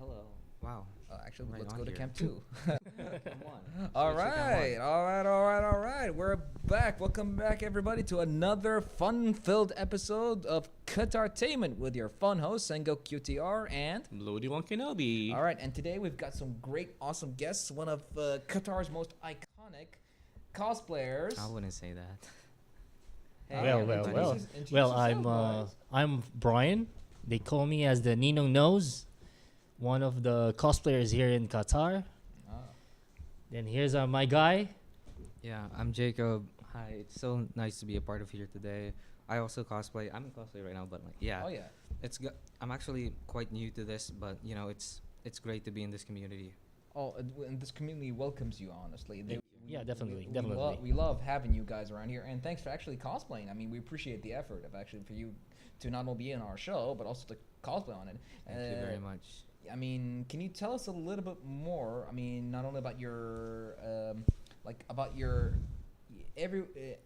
Hello. Wow. Actually, Right let's on go to here. camp 2. Come on. All Switch to camp right, one. all right. We're back. Welcome back, everybody, to another fun-filled episode of Qatartainment with your fun host, Sengo QTR, and... Lodi One Kenobi. All right, and today we've got some great, awesome guests. One of Qatar's most iconic cosplayers. I wouldn't say that. Hey, Well, introduce well. introduce Well, yourself, guys. I'm Brian. They call me as the Ninong Nose, one of the cosplayers here in Qatar. Ah. Then here's my guy. Yeah, I'm Jacob. Hi, it's so nice to be a part of here today. I also cosplay. I'm in cosplay right now, but like, yeah, Oh, yeah. I'm actually quite new to this, but you know, it's great to be in this community. Oh, and this community welcomes you, honestly. Yeah, definitely, we definitely. we love having you guys around here, and thanks for actually cosplaying. I mean, we appreciate the effort of actually for you to not only be in our show, but also to cosplay on it. Thank you very much. I mean, can you tell us a little bit more? I mean, not only about your,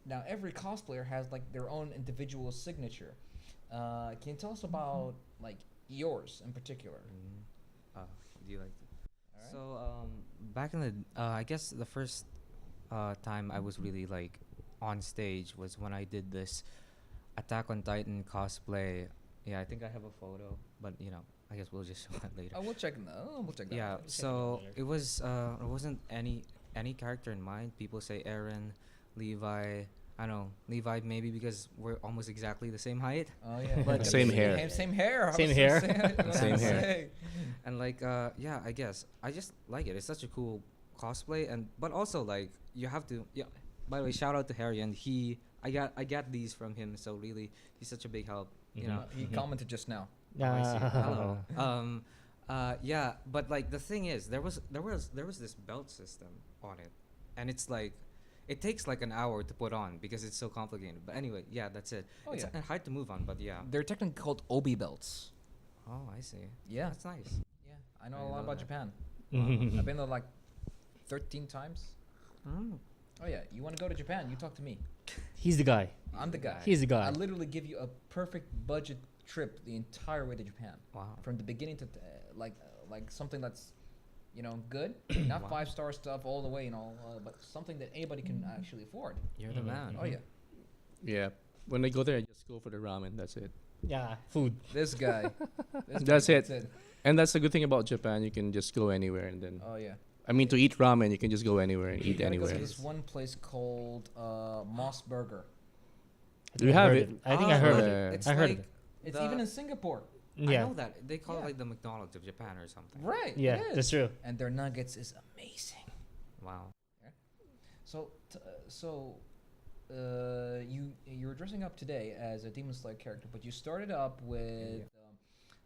now every cosplayer has like their own individual signature. Can you tell us about like yours in particular? Do you like? Alright. So back in the, I guess the first time I was really like on stage was when I did this Attack on Titan cosplay. Yeah, I think I have a photo, but you know, I guess we'll just show that later. Oh, we'll check. No, we'll check that. Yeah, out. so later. it was it wasn't any character in mind. People say Aaron, Levi. I know Levi maybe because we're almost exactly the same height. Oh yeah, But Same hair. Same hair. I Same was hair. gonna Same hair. say. And like yeah, I guess I just like it. It's such a cool cosplay, and but also like you have to, yeah. By the way, shout out to Harry, and I got these from him, so really he's such a big help. You know. He commented just now. Oh, I see. Hello. Yeah, but like the thing is, there was this belt system on it, and it's like, it takes like an hour to put on because it's so complicated. But anyway, yeah, that's it. Oh, It's yeah. hard to move on, but yeah. They're technically called obi belts. Oh, I see. Yeah. That's nice. Yeah, I know I a didn't lot know about that. Japan. Mhm. I've been there like 13 times. Mm. Oh yeah, you want to go to Japan? You talk to me. He's the guy. I'm the guy. He's the guy. I literally give you a perfect budget trip the entire way to Japan, Wow. from the beginning to like something that's, you know, good, not Wow. 5-star stuff all the way and all, but something that anybody can actually afford. You're the Mhm. man. Oh yeah, Yeah. When I go there, I just go for the ramen. That's it. Yeah, food. this guy. That's it. And that's the good thing about Japan. You can just go anywhere, and then Oh yeah. I mean, to eat ramen, you can just go anywhere and You eat gotta go to anywhere. this one place called Moss Burger. I Do think you I have heard it? I think I heard of it. Yeah. It's I heard like of it. It's the- even in Singapore. I Yeah, know that they call Yeah. it like the McDonald's of Japan or something. Right. yeah, it is. that's true. And their nuggets is amazing. Wow. You were dressing up today as a Demon Slayer character, but you started up with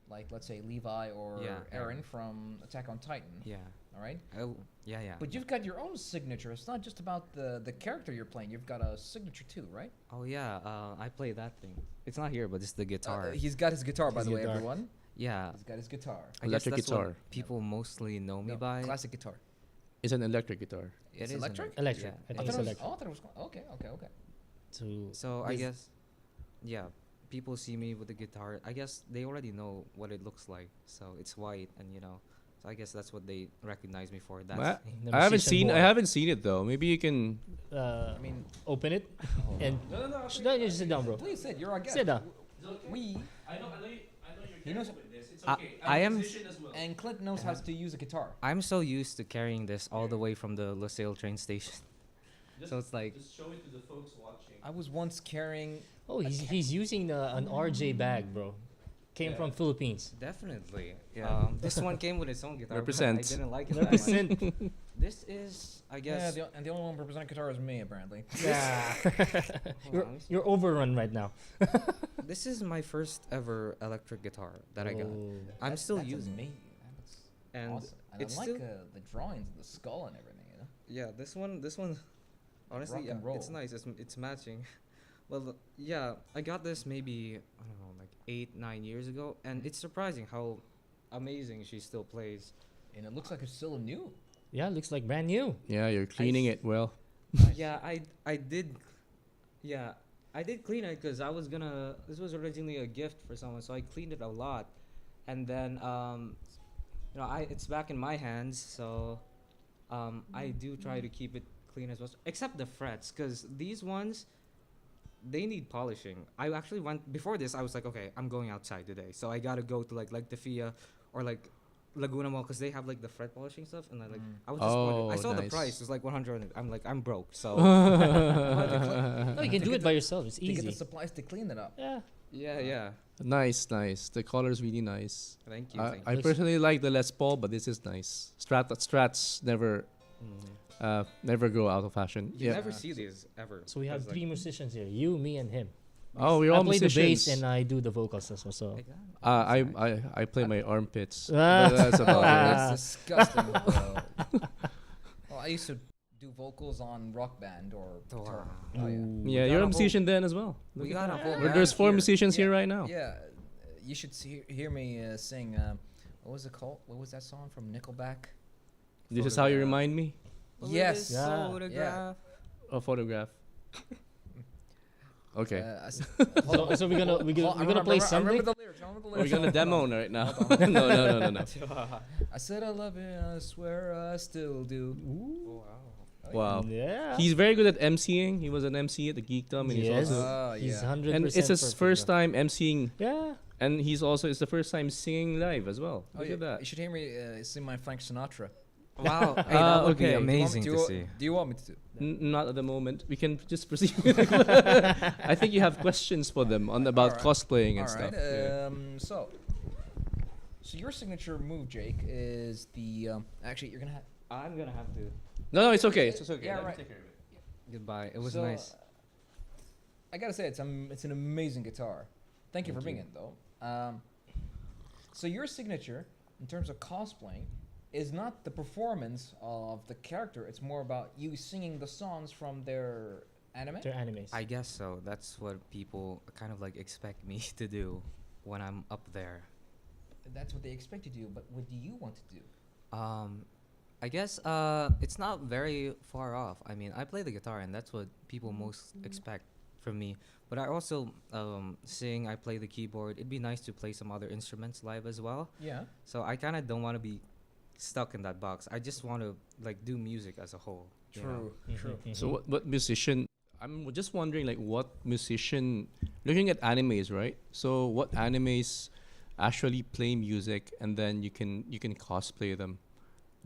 like, let's say Levi or Yeah, Aaron Aaron. from Attack on Titan. Yeah. All right. Oh, yeah, yeah. But you've got your own signature. It's not just about the character you're playing. You've got a signature too, right? Oh yeah. I play that thing. It's not here, but it's the guitar. He's got his guitar, by His the way, guitar. everyone. Yeah. He's got his guitar. I guess Electric that's what guitar. people mostly know me No, by. classic guitar. It's an electric guitar. It It's is an electric? Electric. Yeah, I it think I it's thought it was, electric. oh, I thought it was. Okay. So I Is- guess, yeah, people see me with the guitar. I guess they already know what it looks like. So it's white, and you know, so I guess that's what they recognize me for. That's Ma- The I haven't musician seen. boy. I haven't seen it though. Maybe you can. I mean, Open it and No. no, you just sit down, bro. please sit. You're our guest. Sit down. We I know He knows- with this. It's I am. and Clint knows how to use a guitar. I'm so used to carrying this all the way from the LaSalle train station. So it's like, Just show it to the folks watching. I was once carrying. Oh, he's using an RJ bag, bro. Came Yeah. from Philippines. definitely. Yeah. This one came with its own guitar. but Represent. I didn't like it that much. Represent. This is, I Yeah, guess. and the only one representing guitar is me, apparently. Yeah. Hold on, You're overrun right now. this is my first ever electric guitar that I got. Oh. I'm still that's using it. amazing. That's And awesome. And it's I like still- the drawings of the skull and everything. You know? Yeah, this one, honestly, rock yeah, and roll. it's nice. It's matching. Well, yeah, I got this maybe, I don't know, like 8-9 years ago, and it's surprising how amazing she still plays. And it looks like it's still new. Yeah, looks like brand new. Yeah, you're cleaning it well. Yeah, I did, yeah, I did clean it because I was gonna. This was originally a gift for someone, so I cleaned it a lot, and then it's back in my hands, so I do try to keep it clean as well, except the frets, because these ones they need polishing. I actually went before this. I was like, okay, I'm going outside today, so I gotta go to like the FIA or like Laguna Mall because they have like the fret polishing stuff, and I was just wondering. I saw the nice. price. It's like 100. I'm like, I'm broke, so No, you can do it by yourself. It's To get the easy. supplies to clean it up. Yeah. yeah. Nice. The color is really nice. Thank you. I, Thank I you. Looks- personally like the Les Paul, but this is nice. Strats never never go out of fashion. You Yeah. never see these ever. So we have 'cause, like, three musicians here: you, me, and him. Oh, we're I all play the musicians. bass and I do the vocals as well. So Exactly. I play my armpits. Ah. But that's Oh, about it. that's disgusting. Well, I used to do vocals on Rock Band or Oh, guitar. wow. Oh, yeah. We Yeah, got you're a a whole- musician then as well. We Look at got a that. whole. Well, there's band 4 here. musicians here right now. Yeah, you should hear me sing. What was it called? What was that song from Nickelback? This is how you Photograph. remind me. Yes. Yeah. Photograph. A photograph. Okay. so we're gonna play I something. remember the lyrics. I remember the We're lyrics. gonna Hold on. demo right now. Hold on. No. I said I love it. I swear I still do. Oh, wow. Oh, Wow. Yeah. He's very good at emceeing. He was an MC at the Geekdom, and he's Yes. also Oh, He's yeah. 100%. and it's his perfect, first bro. time emceeing, Yeah. and it's the first time singing live as well. Oh, Look yeah. at that. You should hear me sing my Frank Sinatra. Wow. Hey, that would okay. be amazing do to you, see. Do you want me to? Not at the moment. We can just proceed. I think you have questions for them about Alright. cosplaying and All stuff. right. Yeah. So your signature move, Jake, is the actually you're gonna have. I'm gonna have to. No, it's okay. It's okay. Yeah, Let me right. take care of it. Goodbye. It was So, nice. I gotta say it's an amazing guitar. Thank you for being in though. So your signature in terms of cosplaying is not the performance of the character. It's more about you singing the songs from their anime. They're animes. I guess so. That's what people kind of like expect me to do when I'm up there. That's what they expect you to do. But what do you want to do? I guess it's not very far off. I mean, I play the guitar, and that's what people most expect from me. But I also sing. I play the keyboard. It'd be nice to play some other instruments live as well. Yeah. So I kind of don't want to be stuck in that box. I just want to like do music as a whole. you know? True. So what musician? I'm just wondering, like, what musician? Looking at animes, right? So what animes actually play music, and then you can cosplay them?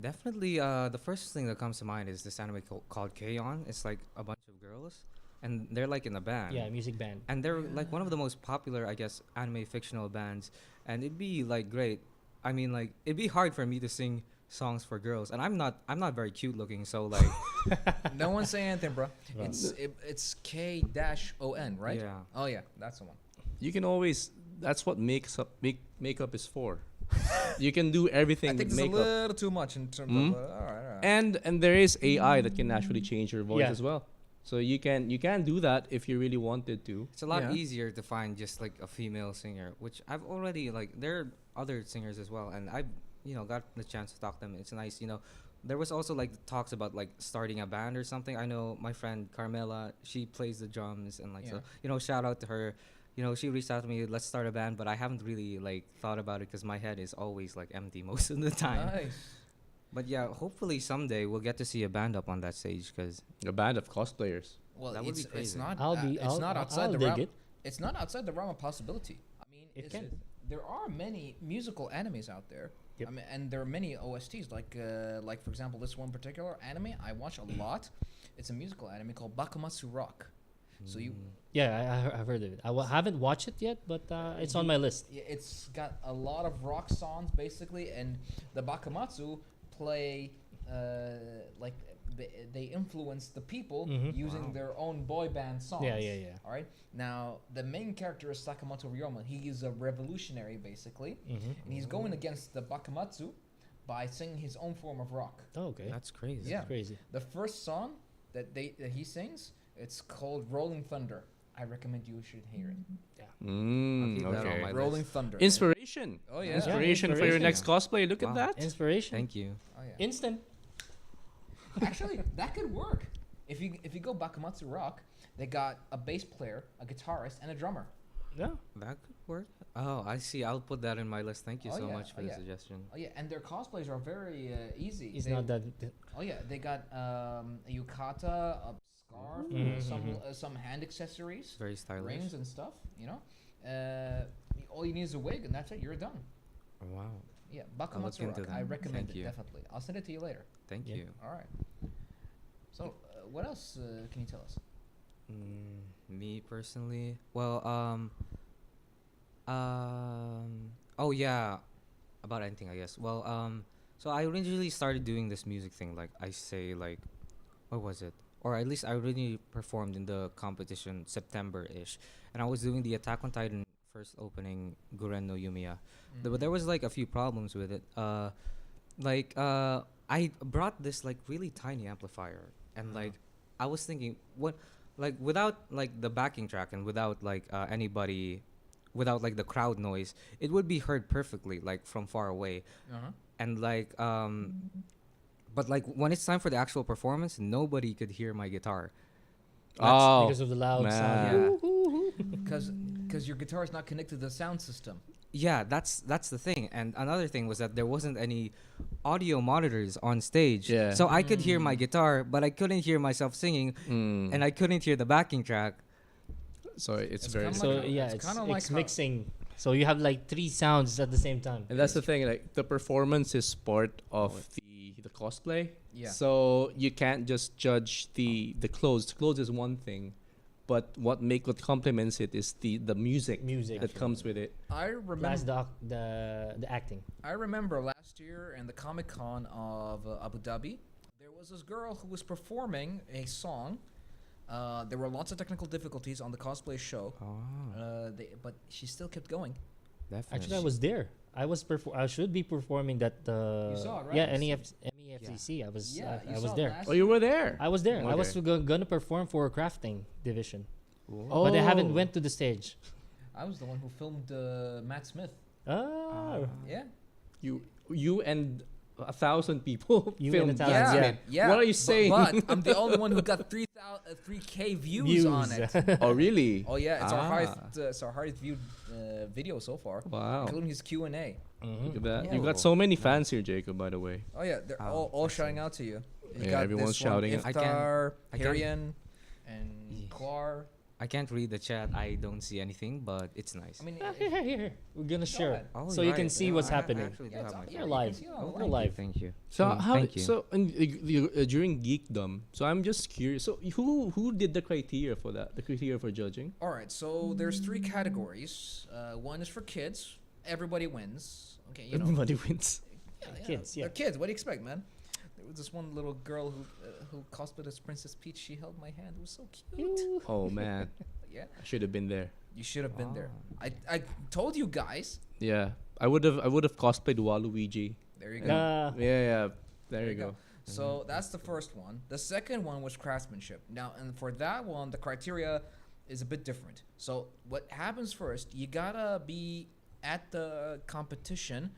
Definitely, the first thing that comes to mind is this anime called K-On! It's like a bunch of girls, and they're like in a band. Yeah, music band. And they're like one of the most popular, I guess, anime fictional bands. And it'd be like great. I mean, like it'd be hard for me to sing songs for girls, and I'm not very cute looking, so like No one say anything, bro. Right. It's K-O-N, right? Yeah. Oh yeah, that's the one. You can always. That's what makeup is for. You can do everything I think with it's a makeup. little too much in terms Hmm? of. All right. And there is AI that can actually change your voice Yeah. as well. So you can do that if you really wanted to. it's a lot Yeah. easier to find just like a female singer, which I've already like. There are other singers as well, and I've got the chance to talk to them. It's nice, There was also like talks about like starting a band or something. I know my friend Carmela, she plays the drums and like so shout out to her. She reached out to me, let's start a band, but I haven't really like thought about it because my head is always like empty most of the time. Nice. But yeah, hopefully someday we'll get to see a band up on that stage because A band of cosplayers. Well, That would be it's crazy. not. It's I'll, not I'll, outside I'll the dig realm. it. It's not outside the realm of possibility. I mean, It it's- can. there are many musical animes out there. Yep. I mean, and there are many OSTs. Like for example, this one particular anime I watch a lot. It's a musical anime called Bakumatsu Rock. So you, Yeah, I've heard of it. I haven't watched it yet, but it's on my list. it's got a lot of rock songs basically, and the Bakumatsu play like they influence the people Mhm. using Wow. their own boy band songs. Yeah. All right. Now the main character is Sakamoto Ryoma. He is a revolutionary basically, and he's going against the Bakumatsu by singing his own form of rock. Oh, okay. that's crazy. Yeah. Crazy. The first song that he sings, it's called Rolling Thunder. I recommend you should hear it. Mm, keep that on okay. my list. Rolling Thunder. Inspiration. Oh yeah. Inspiration for your inspiration. next cosplay. Look Wow. at that. Inspiration. Thank you. Oh yeah. Instant. Actually, that could work. If you go Bakumatsu Rock, they got a bass player, a guitarist, and a drummer. Yeah. That Word? Oh, I see. I'll put that in my list. Thank you Oh, so yeah. much for Oh, the yeah. suggestion. Oh yeah, and their cosplays are very easy. It's They- not that. Oh yeah, they got a yukata, a scarf, some hand accessories, Very stylish. rings and stuff. You know, all you need is a wig, and that's it. You're done. Oh, wow. Yeah, look Bakamatsu into Rock. that. I recommend Thank it you. definitely. I'll send it to you later. Thank Yeah. you. All right. So, what else can you tell us? Me personally, well, oh yeah, about anything, I guess. Well, so I originally started doing this music thing, like I say, like, what was it? Or at least I originally performed in the competition September-ish, and I was doing the Attack on Titan first opening Guren no Yumiya. But there was like a few problems with it. I brought this like really tiny amplifier, and like I was thinking, what, like without like the backing track and without like anybody, without like the crowd noise, it would be heard perfectly like from far away. And like but like when it's time for the actual performance, nobody could hear my guitar. Oh, because of the loud man. sound. Yeah. Because your guitar is not connected to the sound system. Yeah, that's the thing. And another thing was that there wasn't any audio monitors on stage. Yeah. So I could hear my guitar, but I couldn't hear myself singing, and I couldn't hear the backing track. So it's It's very. kinda So like- yeah, it's it's, kinda like it's how- mixing. So you have like 3 sounds at the same time. And that's the thing, like the performance is part of the cosplay. Yeah. So you can't just judge the clothes. The clothes is one thing, but what complements it is the music Music. that comes with it. I Plus remember. the acting. I remember last year in the Comic Con of Abu Dhabi, there was this girl who was performing a song. There were lots of technical difficulties on the cosplay show, Oh, but she still kept going. definitely. Actually, I was there. I should be performing that. You saw it, right? Yeah, MEFCC. I was. Yeah, you I was saw there. last Oh, you were there. I was there. I was Okay. gonna perform for a crafting division, Oh, but I haven't went to the stage. I was the one who filmed Matt Smith. Oh, Yeah. You and 1,000 people You filmed and that. 1,000, Yeah, yeah. yeah. What are you saying? But I'm the only one who got 3K views on it. Oh, really? Oh yeah, it's our highest, Ah. it's our highest viewed video so far, Wow. including his Q&A. Look at that. Yeah. You got so many fans here, Jacob, by the way. Oh yeah, they're Oh, all shouting out to you. You Yeah, got everyone's this one, shouting. I can't- Iftar, I can't- Harian, and Klar. I can't read the chat. I don't see anything, but it's nice. I mean, here. We're gonna share ahead. it Oh, so you can right. see Yeah, what's I happening. actually do Yeah, have it's my on- phone. yeah, We're you live. can see it Oh, online. We're thank you, live. Thank you. So Thank you. So during Geekdom, so I'm just curious. So who did the criteria for that? The criteria for judging? All right, so there's 3 categories. One is for kids. Everybody wins. Okay, you know. Everybody wins. Kids, yeah. They're kids. What do you expect, man? There was this one little girl who cosplayed as Princess Peach. She held my hand. It was so cute. Oh man, Yeah, I should have been there. you should have been there. I told you guys. Yeah, I would have cosplayed Waluigi. There you go. Yeah. There you go. So that's the first one. The second one was craftsmanship. Now, and for that one, the criteria is a bit different. So what happens first? You gotta be at the competition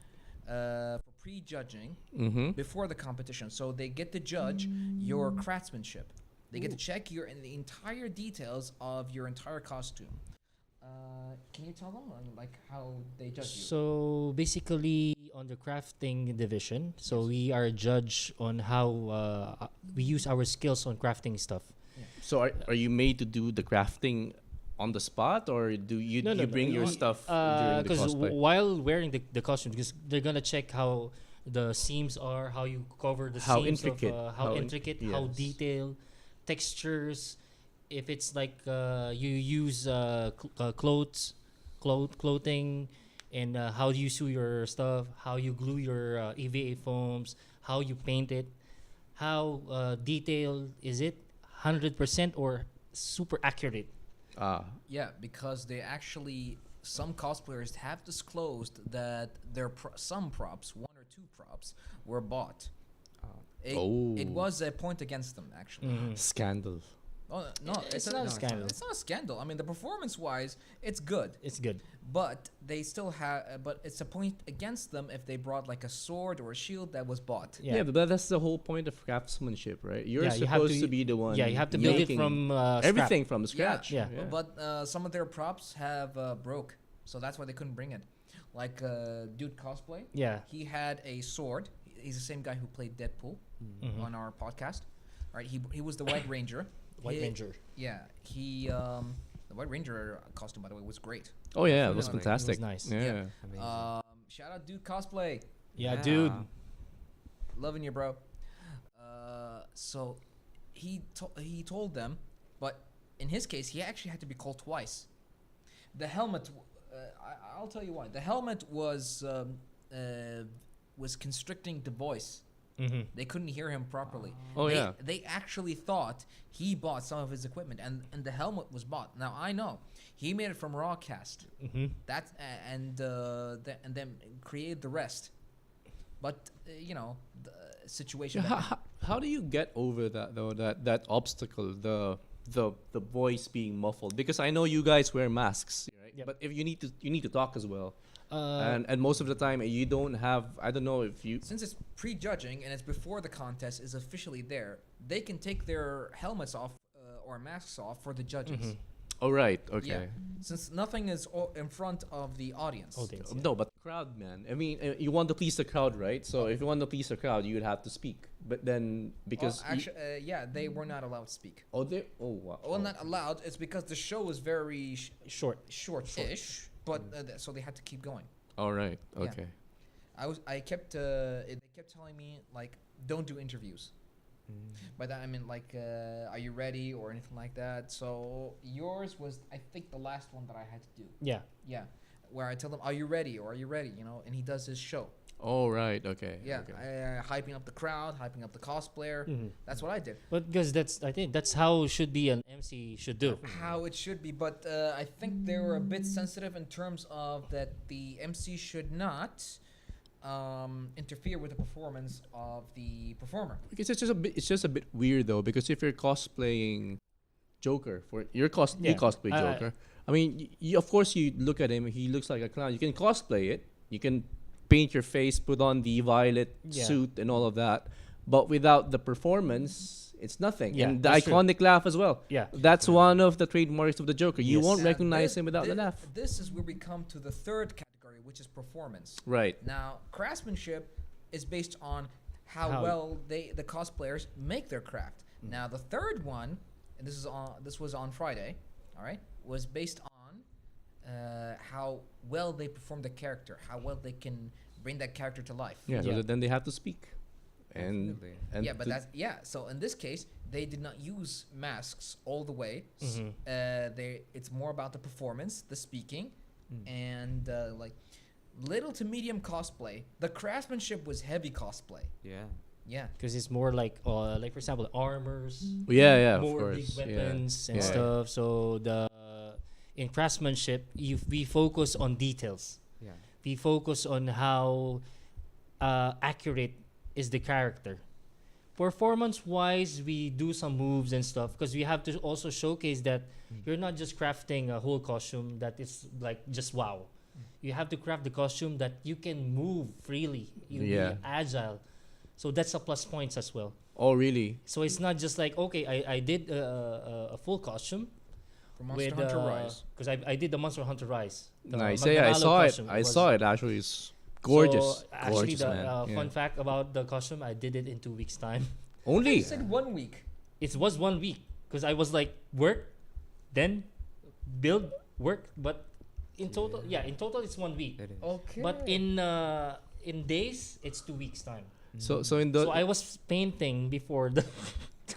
for pre-judging Mm-hmm. before the competition. So they get to judge your craftsmanship. They get to check the entire details of your entire costume. Can you tell them like how they judge you? So basically, on the crafting division, so we are judged on how we use our skills on crafting stuff. So are you made to do the crafting on the spot, or do you bring your stuff during the Because cosplay? while wearing the costume, because they're gonna check how the seams are, how you cover the How seams, intricate, how how in- intricate, how yes. detailed, textures. If it's like you use clothing, and how you sew your stuff, how you glue your EVA foams, how you paint it, how detailed is it, 100% or super accurate. Yeah, because they actually, some cosplayers have disclosed that their some props, 1 or 2 props, were bought. It was a point against them, actually. Scandal. Oh, no, It's not a scandal. It's not a scandal. I mean, the performance-wise, it's good, It's good. but they still have. But it's a point against them if they brought like a sword or a shield that was bought. Yeah, but that's the whole point of craftsmanship, right? You're Yeah, you have supposed to- to be the one. Yeah, you have to build it making from everything from scratch. Yeah. But some of their props have broke. so that's why they couldn't bring it. Like dude cosplay, Yeah. he had a sword. He's the same guy who played Deadpool Mhm. on our podcast. Right, he was the White Ranger. White He- Ranger. Yeah, the White Ranger costume, by the way, was great. Oh yeah, it was Definitely. It was fantastic. nice. Yeah. Yeah. Amazing. Shout out dude cosplay. Yeah, dude. Loving you, bro. So he told them, but in his case, he actually had to be called twice. The helmet, I'll tell you why. The helmet was constricting the voice. Mm-hmm. They couldn't hear him properly. Oh they, yeah. They actually thought he bought some of his equipment, and the helmet was bought. Now I know he made it from Rawcast. Mm-hmm. That and then created the rest. But the situation. Yeah, how do you get over that though? That obstacle, the voice being muffled? Because I know you guys wear masks, right? Yep. But if you need to talk as well, Uh, and most of the time you don't have. I don't know if you. Since it's prejudging and it's before the contest is officially there, they can take their helmets off or masks off for the judges. Mhm. Oh right, okay. Since nothing is in front of the audience. Audience. No, but crowd, man. I mean, you want to please the crowd, right? So if you want to please the crowd, you would have to speak. But then because Well, actually, they were not allowed to speak. they wow. Well, not allowed. It's because the show was very Short. short-ish, but so they had to keep going. All right, Yeah. okay. I kept they kept telling me like don't do interviews. By that I mean like are you ready or anything like that. So yours was I think the last one that I had to do. Yeah. Yeah, where I tell them are you ready or are you ready, and he does his show. All right, okay. Yeah, Okay. hyping up the crowd, hyping up the cosplayer. Mhm. That's what I did. But because I think that's how should be an MC should do. How it should be, but I think they were a bit sensitive in terms of that the MC should not interfere with the performance of the performer. Because it's just a bit weird though, because if you're cosplaying Joker for you Yeah. cosplay Joker. I mean, of course you look at him, he looks like a clown. You can cosplay it. You can paint your face, put on the violet Yeah. suit and all of that. But without the performance, it's nothing. Yeah, and the that's true. iconic laugh as well. Yeah. That's one of the trademarks of the Joker. You Yes. won't Now, recognize him without the laugh. This is where we come to the third category, which is performance. Right. Now, craftsmanship is based on how How- well the cosplayers make their craft. Now, the third one, and this was on Friday, all right, was based on how well they perform the character, how well they can bring that character to life. Yeah. Yeah. So then they have to speak. And Definitely. and Yeah, but to- so in this case, they did not use masks all the way. Mhm. It's more about the performance, the speaking, Mm. and like little to medium cosplay. The craftsmanship was heavy cosplay. Yeah. Yeah. Because it's more like for example, armors, yeah, of more big course. Yeah. weapons and Yeah. stuff. So in craftsmanship, we focus on details. Yeah. We focus on how accurate is the character. Performance wise, we do some moves and stuff because we have to also showcase that you're not just crafting a whole costume that is like just wow. You have to craft the costume that you can move freely, you Yeah. be agile. So that's a plus points as well. Oh, really? So it's not just like okay, I did a full costume For Monster with Hunter Rise. because I did the Monster Hunter Rise. The Nice. Magna Yeah, I Malo saw it. costume I was- saw it. Actually, it's gorgeous. So actually, Gorgeous, the man. Yeah. fun fact about the costume, I did it in 2 weeks' time. Only. You said 1 week. It was 1 week because I was like work, then build, work. But in total, in total it's 1 week. It is. Okay. But in days, it's 2 weeks' time. So in the So I was painting before the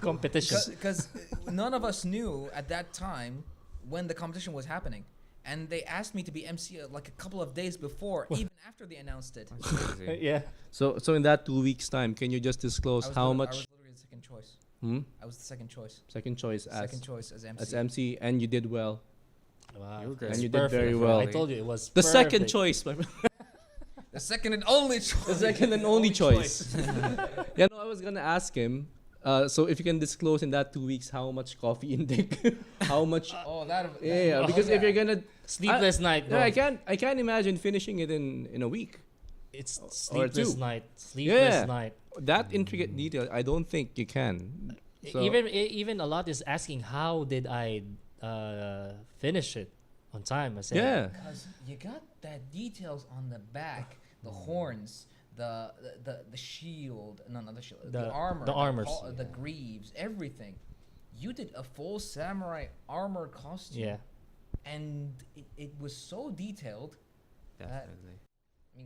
competition. Because none of us knew at that time when the competition was happening. And they asked me to be MC like a couple of days before, even after they announced it. That's crazy. Yeah. so in that 2 weeks time, can you just disclose how I much was literally the second choice. hmm? I was the second choice. second choice Second choice as MC. as MC, and you did well. Wow. You were great. And It's you did very perfect. well. I told you it was The second perfect. choice, my friend. The second and only choice. The second and only choice. Yeah, no, I was gonna ask him. So if you can disclose in that 2 weeks how much coffee intake, how much? Oh, that. Yeah, because if you're gonna, Sleepless night, bro. yeah, I can't imagine finishing it in a week. It's or sleepless two. night. Sleepless Yeah. night. That intricate detail, I don't think you can. So, Even a lot is asking how did I finish it. on time. I said, Yeah. Because you got that details on the back, the horns, the shield, no, not the shield, the armor, the armors. the greaves, everything. You did a full samurai armor costume. Yeah. And it was so detailed. Definitely. I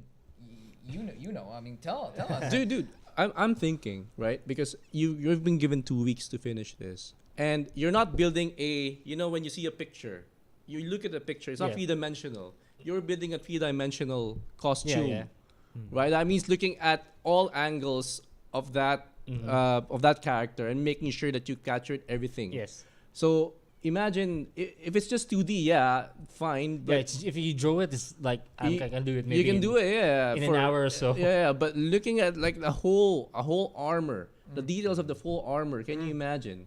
mean, you know. I mean, tell us. Dude, I'm thinking, right? Because you've been given 2 weeks to finish this, and you're not building a. You know, when you see a picture, you look at the picture. It's not Yeah. 3-dimensional. You're building a 3-dimensional costume, Yeah. right? That means looking at all angles of that of that character and making sure that you captured everything. Yes. So imagine if it's just 2D, yeah, fine. But Yeah. If you draw it, it's like I You- can do it. Maybe you can do it, yeah, in an hour or so. Yeah, but looking at like a whole armor, the details of the full armor, can you imagine?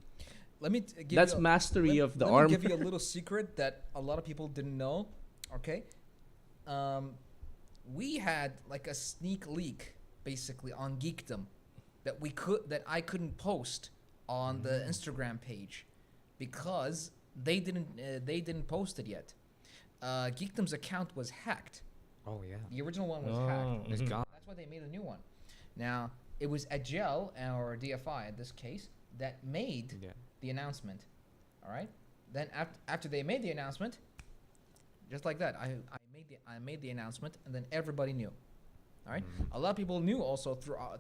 Let me give That's you mastery of the let armor. me give you a little secret that a lot of people didn't know. Okay, we had like a sneak leak basically on Geekdom that I couldn't post on the Instagram page because they didn't post it yet. Geekdom's account was hacked. Oh yeah. The original one was Oh, hacked. It's mhm. gone. That's why they made a new one. Now it was Agile or DFI in this case that made Yeah. the announcement. All right. Then after they made the announcement, just like that, I made the announcement, and then everybody knew. All right. A lot of people knew also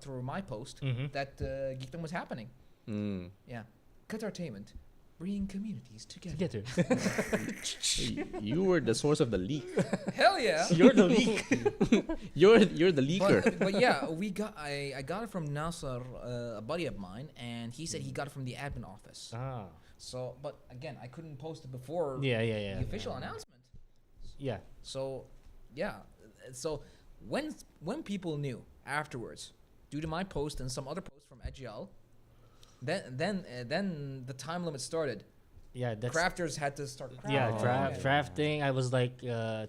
through my post Mhm. that Geekdom was happening. Mm. Yeah. Qatartainment, bringing communities together. You were the source of the leak. Hell yeah. You're the leak. You're the leaker. But yeah, I got it from Nasser, a buddy of mine, and he said he got it from the admin office. Ah. So, but again, I couldn't post it before Yeah. the official announcement. Yeah. So, yeah. So when people knew afterwards, due to my post and some other posts from Agile, then the time limit started. Yeah. That's Crafters had to start crafting. yeah. Oh. Drafting. I was like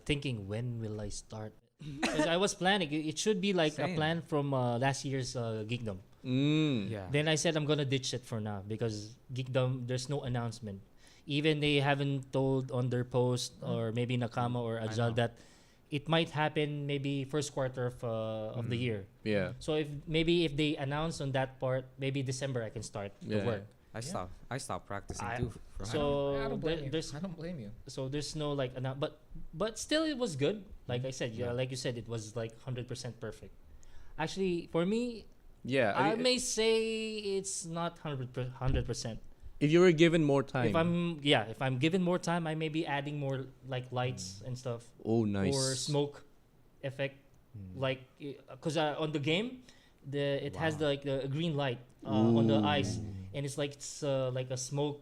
thinking, when will I start? 'Cause I was planning. It should be like a Same. plan from last year's Geekdom. Yeah. Then I said I'm gonna ditch it for now because Geekdom, there's no announcement. Even they haven't told on their post or maybe Nakama or Ajal know. that it might happen maybe first quarter of the year. Yeah. So if they announce on that part, maybe December I can start the Yeah. work. I stopped practicing I- too. so I don't blame you. there's I don't blame you. so there's no like but still it was good. Like I said, yeah, Yeah. like you said, it was like 100% perfect. Actually, for me, Yeah. I may say it's not 100%. if you were given more time. If I'm given more time, I may be adding more like lights and stuff Oh, nice. or smoke effect, like because on the game, it has Wow. the green light on the eyes, and it's like a smoke,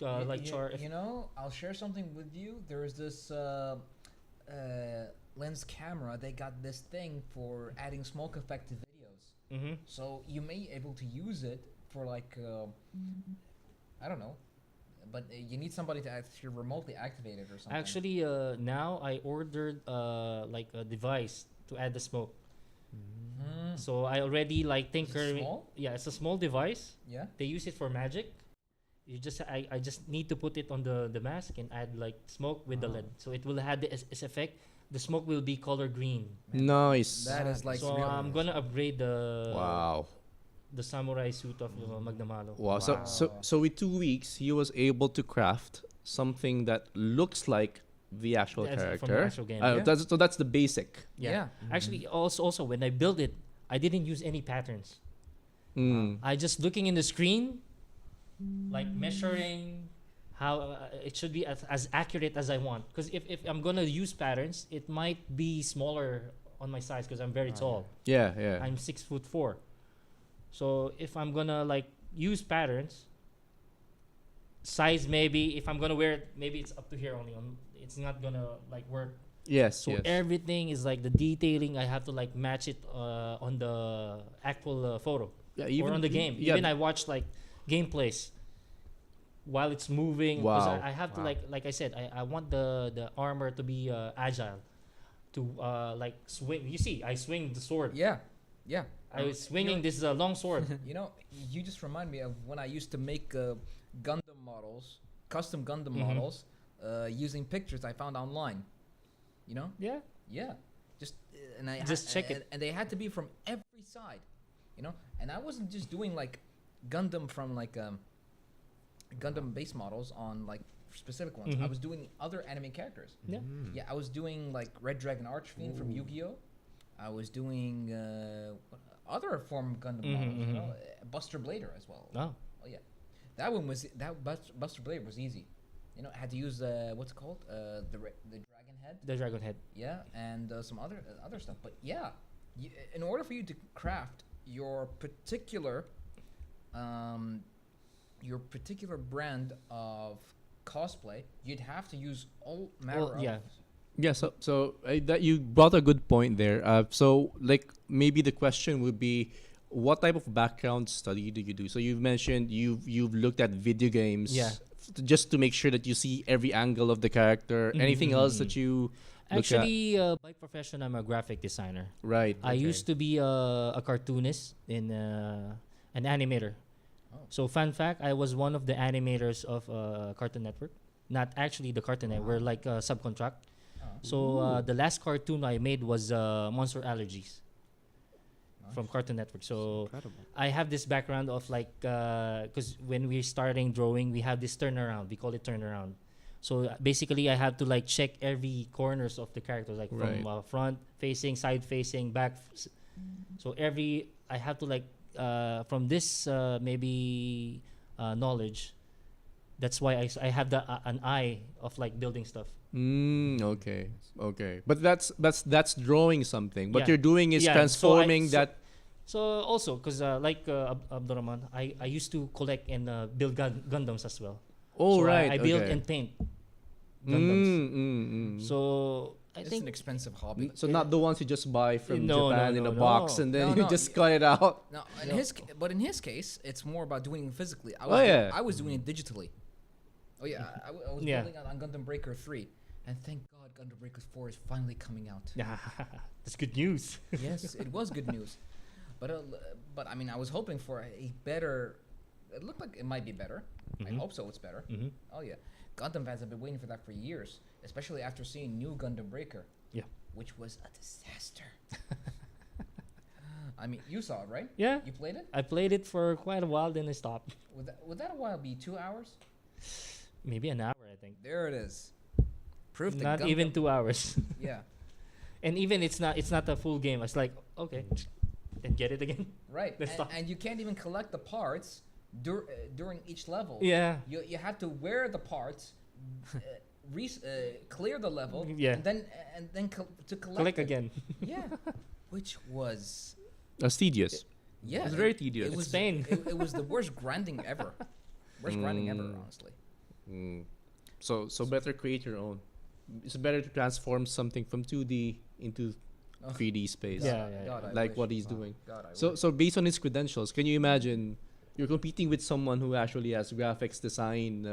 like char. You know, I'll share something with you. There's this lens camera. They got this thing for adding smoke effect to videos. Mm-hmm. So you may able to use it for like I don't know, but you need somebody to actually remotely activate it or something. Actually, now I ordered like a device to add the smoke. Mm. So I already like Is it tinker. small? Yeah, it's a small device. Yeah. They use it for magic. I just need to put it on the mask and add like smoke with the Oh. LED, so it will have this effect. The smoke will be color green. Nice. That is like So real I'm nice. gonna upgrade Wow. the samurai suit of Magnamalo. Wow. So with 2 weeks, he was able to craft something that looks like the actual That's from character. the actual game. Yeah. That's the basic. Yeah. Actually, also when I built it, I didn't use any patterns. Mm. I just looking in the screen, like measuring how it should be as accurate as I want. Because if I'm gonna use patterns, it might be smaller on my size because I'm very tall. Yeah, yeah. I'm 6'4". So if I'm gonna like use patterns, size maybe if I'm gonna wear it, maybe it's up to here only. It's not gonna like work. Yes, So yes. everything is like the detailing. I have to like match it on the actual photo Yeah, or on the game. Yeah, Even I watch like gameplays while it's moving. 'Cause Wow. I have to Wow. like I said, I want the armor to be agile, to like swing. You see, I swing the sword. Yeah. Yeah. I was swinging this long sword. You know, you just remind me of when I used to make Gundam models, custom Gundam Mhm. models, using pictures I found online. You know? Yeah. Yeah. Just and I Just check it. and they had to be from every side. You know? And I wasn't just doing like Gundam from like Gundam base models on like specific ones. I Mhm. was doing other anime characters. Yeah. Yeah, I was doing like Red Dragon Archfiend from Yu-Gi-Oh. I was doing other form of Gundam models, you know, Buster Blader as well. Oh. Oh yeah, that one was Buster Blader was easy. You know, I had to use what's it called the dragon head. The dragon head. Yeah, and some other stuff. But yeah, in order for you to craft your particular brand of cosplay, you'd have to use all manner Well, yeah. of Yeah, so that you brought a good point there. So like maybe the question would be, what type of background study do you do? So you've mentioned you've looked at video games, Yeah. just to make sure that you see every angle of the character. Anything else that you look at? Actually, by profession, I'm a graphic designer. Right. I used to be a cartoonist in an animator. Oh. So fun fact, I was one of the animators of Cartoon Network. Not actually the Cartoon Network, we're like subcontract. So the last cartoon I made was Monster Allergies from Cartoon Network. So Incredible. I have this background of like, because when we're starting drawing, we have this turnaround. We call it turnaround. So basically, I have to like check every corners of the characters, like Right. from front facing, side facing, back. So I have to like from this maybe knowledge. That's why I have an eye of like building stuff. Okay. But that's drawing something. What Yeah. you're doing is Yeah, transforming so that. So also, because like Abdurrahman, I used to collect and build Gundams as well. Oh, So right. I build okay. and paint Gundams. Mm. So I It's think an expensive hobby. So not the ones you just buy from No, Japan no, in no, a box no. and then No, you no, just y- cut it out. No, No. but in his case, it's more about doing it physically. Oh, yeah. I was doing it digitally. Oh yeah, I was Yeah. building on Gundam Breaker 3, and thank God Gundam Breaker 4 is finally coming out. that's good news. Yes, it was good news, but I mean, I was hoping for a better. It looked like it might be better. I Mhm. hope so. It's better. Mm-hmm. Oh yeah, Gundam fans have been waiting for that for years, especially after seeing new Gundam Breaker. Yeah. Which was a disaster. I mean, you saw it, right? Yeah, You played it. I played it for quite a while, then I stopped. Would that a while be 2 hours? Maybe an hour, I think. There it is. Proof that Not Gundam, even 2 hours. Yeah. And even it's not a full game. It's like, okay, then get it again. Right. Let's stop. And you can't even collect the parts during each level. Yeah. You have to wear the parts, clear the level, Yeah. and then to collect Collect it. again. Yeah. Which was That's tedious. yeah. It's very tedious. It was pain. It was the worst grinding ever. Worst grinding ever, honestly. So better create your own. It's better to transform something from 2D into Oh. 3D space. Yeah, yeah, God, I Like wish. what he's doing. God, I So wish. so based on his credentials, can you imagine you're competing with someone who actually has graphics design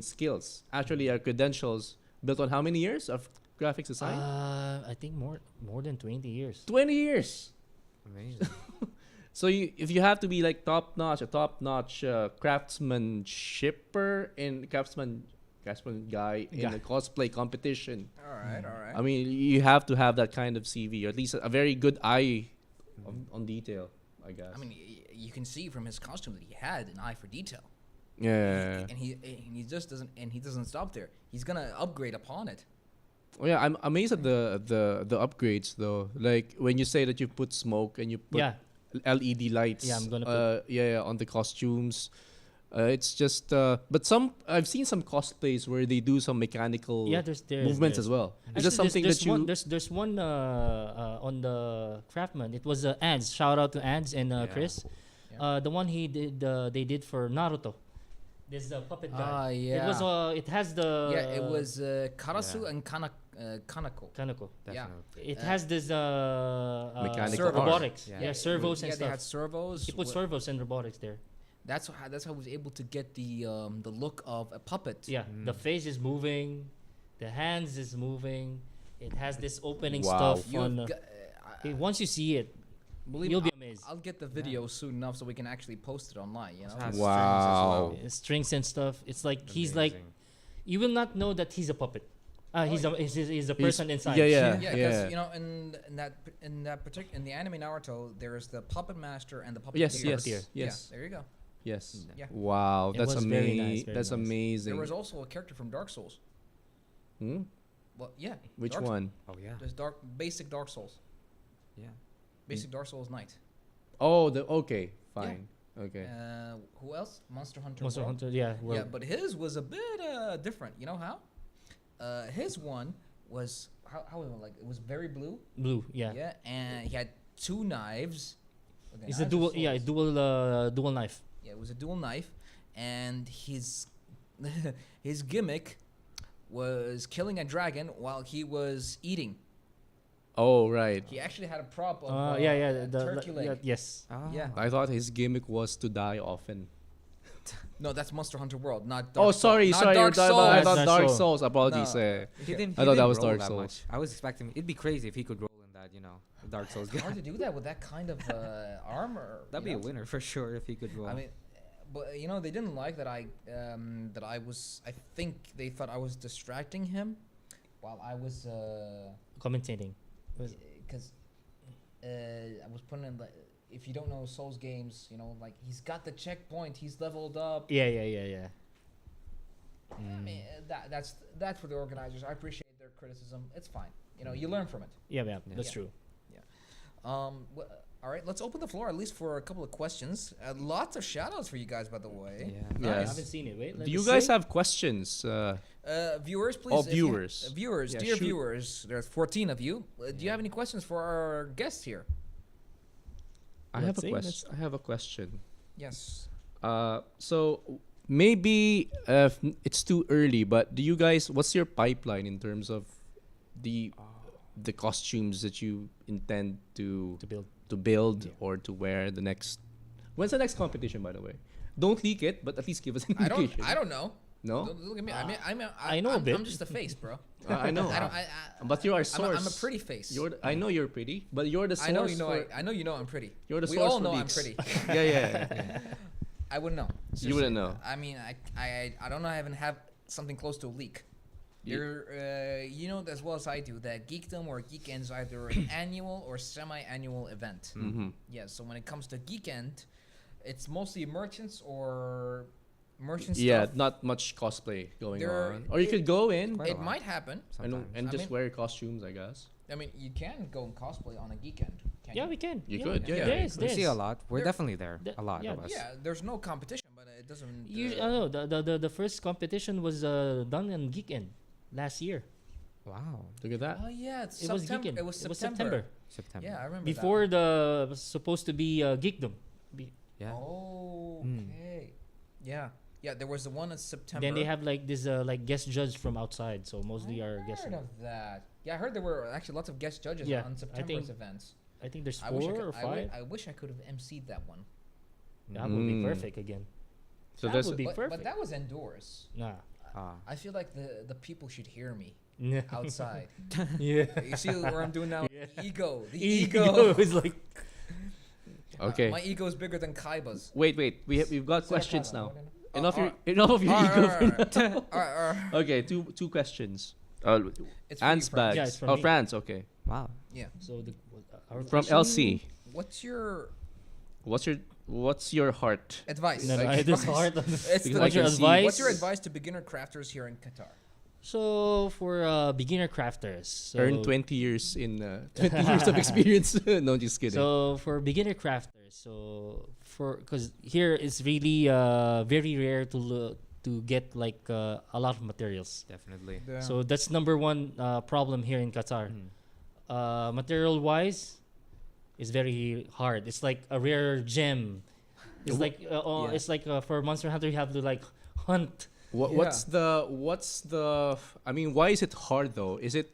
skills? Actually, our credentials built on how many years of graphics design? I think more than 20 years. 20 years. Amazing. So if you have to be like a top notch craftsmanshipper and craftsman guy in Yeah. a cosplay competition, All right, all right. I mean, you have to have that kind of CV, or at least a very good eye on detail, I guess. I mean, you can see from his costume that he had an eye for detail. yeah. And he just doesn't stop there. He's gonna upgrade upon it. Oh yeah, I'm amazed at the upgrades though. Like when you say that you put smoke and you put Yeah. LED lights. Yeah, I'm gonna put- on the costumes. It's just but I've seen some cosplays where they do some mechanical Yeah, there's movements as well. Is that something there's that you? one, there's one on the Craftman. It was Ads. Shout out to Ads and Yeah. Chris. Yeah. The one they did for Naruto. This puppet guy. Yeah. It was it has the Yeah, it was Karasu Yeah. and Kanako. Kaneko. Yeah. Definitely. It has this Mechanical Servos. robotics. Yeah. Yeah, servos Yeah, and they had stuff. servos. He put servos and robotics there. That's how I was able to get the look of a puppet. Yeah, the face is moving, the hands is moving. It has this opening Wow. stuff You on. have got, Once you see it, Believe You'll me, be amazed. I'll get the video soon enough so we can actually post it online. You know. Has Wow. strings as well. Strings and stuff. It's like he's like Amazing. you will not know that he's a puppet. He's a person inside. Yeah, Yeah, yeah. because you know, in that particular in the anime Naruto, there's the puppet master and the puppeteer. Yes, yes, Puppeteer. yes, Yeah, there you go. yes. Yeah. Wow, It that's was very amazing. nice, very That's nice. amazing. There was also a character from Dark Souls. Hmm? Well, yeah. Which Dark, one? Oh yeah. There's basic Dark Souls. Yeah. Basic Dark Souls Knight. Oh, the okay, fine, okay. Who else? Monster Hunter. Monster World. Hunter. Yeah. Yeah, but his was a bit different. You know how? His one was how was it, like it was very blue. blue. Yeah. Yeah, and he had two knives. Okay, It's a knives or dual. Yeah, swords? dual knife. Yeah, it was a dual knife, and his his gimmick was killing a dragon while he was eating. Oh, right. He actually had a prop of Yeah. turkey leg. Yes. Oh. Yeah. I thought his gimmick was to die often. No, that's Monster Hunter World, not Dark Oh, Souls. sorry, Not sorry. Dark I Souls. thought Dark Dark Souls. Souls. Apologies. No. He didn't, I he thought that didn't was roll Dark that Souls. much. I was expecting it'd be crazy if he could roll in that, the Dark Souls It's game. hard to do that with that kind of armor. That'd be you a know? winner for sure if he could roll. I mean, but you know they didn't like that I was. I think they thought I was distracting him while I was Commentating. because I was putting in like if you don't know Souls games, you know like he's got the checkpoint, he's leveled up. Yeah. I mean that's for the organizers. I appreciate their criticism. It's fine. You know you learn from it. Yeah. That's Yeah. true. All right, let's open the floor at least for a couple of questions. Lots of shout outs for you guys, by the way. yeah. I Yes. haven't seen it. Wait. Do you guys have questions? Viewers, please. Oh, if you- viewers. viewers, Yeah, dear shoot. viewers, there's 14 of you. Do you have any questions for our guests here? I have Let's a see, question. I have a question. Yes. So maybe it's too early, but do you guys? What's your pipeline in terms of the costumes that you intend to To build. build or to wear the next? When's the next competition, by the way? Don't leak it, but at least give us an I indication. don't know. No, Don't look at me. I know a bit. I'm just a face, bro. I know. I don't. But you're a source. I'm a pretty face. I know you're pretty, but you're the source. I know you know. for- I know you know I'm pretty. You're the We source all for know I'm leaks. pretty. yeah. I wouldn't know. You wouldn't know. I mean, I don't know. I haven't have something close to a leak. You know as well as I do that Geekdom or Geekend is either an annual or semi-annual event. Mm-hmm. Yeah. So when it comes to Geekend, it's mostly merchants or merchant Yeah, stuff. not much cosplay going There- on. Or you could go in. Quite a It lot. might happen. I know, Sometimes. and I just mean- wear costumes, I guess. I mean, you can go and cosplay on a Geekend. Can Yeah, you? we can. You yeah. could, yeah. There's, We see a lot. We're There- definitely there. the- A lot yeah. of us. Yeah, there's no competition, but it doesn't. I know the first competition was done in Geekend last year. Wow. Look at that. Oh yeah, it's It was September. Geekend. It was September. September. Yeah, I remember. Before the was supposed to be Geekdom. Yeah. Oh, Mm. okay. Yeah, yeah. There was the one in September. Then they have like this like guest judge from outside, so mostly I are guest. heard of that. Yeah, I heard there were actually lots of guest judges Yeah, on I September's think events. I think there's I wish I four could, or five. I wish I could have emceed that one. That would be Mm. perfect again. So that there's would be But perfect. that was indoors. Nah. Ah. I feel like the people should hear me Yeah. outside. yeah. You see what I'm doing now? Yeah. Ego. The Ego ego. is like okay. My ego is bigger than Kaiba's. Wait. We've got Say questions Kaiba, now. okay. Enough Alright. of your ego. Alright, alright. Okay, two questions. It's for Anne's you, Franz. bags. Yeah, it's from Oh, me. France. Okay. Wow. Yeah. so the our From question- LC. What's your What's your heart? advice? No, Like- it is hard. It's Because the, I What's your can see- advice? what's your advice to beginner crafters here in Qatar? So for beginner crafters, so Earn 20 years in 20 years of experience. No, just kidding. So for beginner crafters, so for because here it's really very rare to get like a lot of materials. Definitely. So that's number one problem here in Qatar. Mm. Material wise, it's very hard. It's like a rare gem. It's like Yeah. it's like for Monster Hunter you have to like hunt. What's the? I mean, why is it hard though? Is it?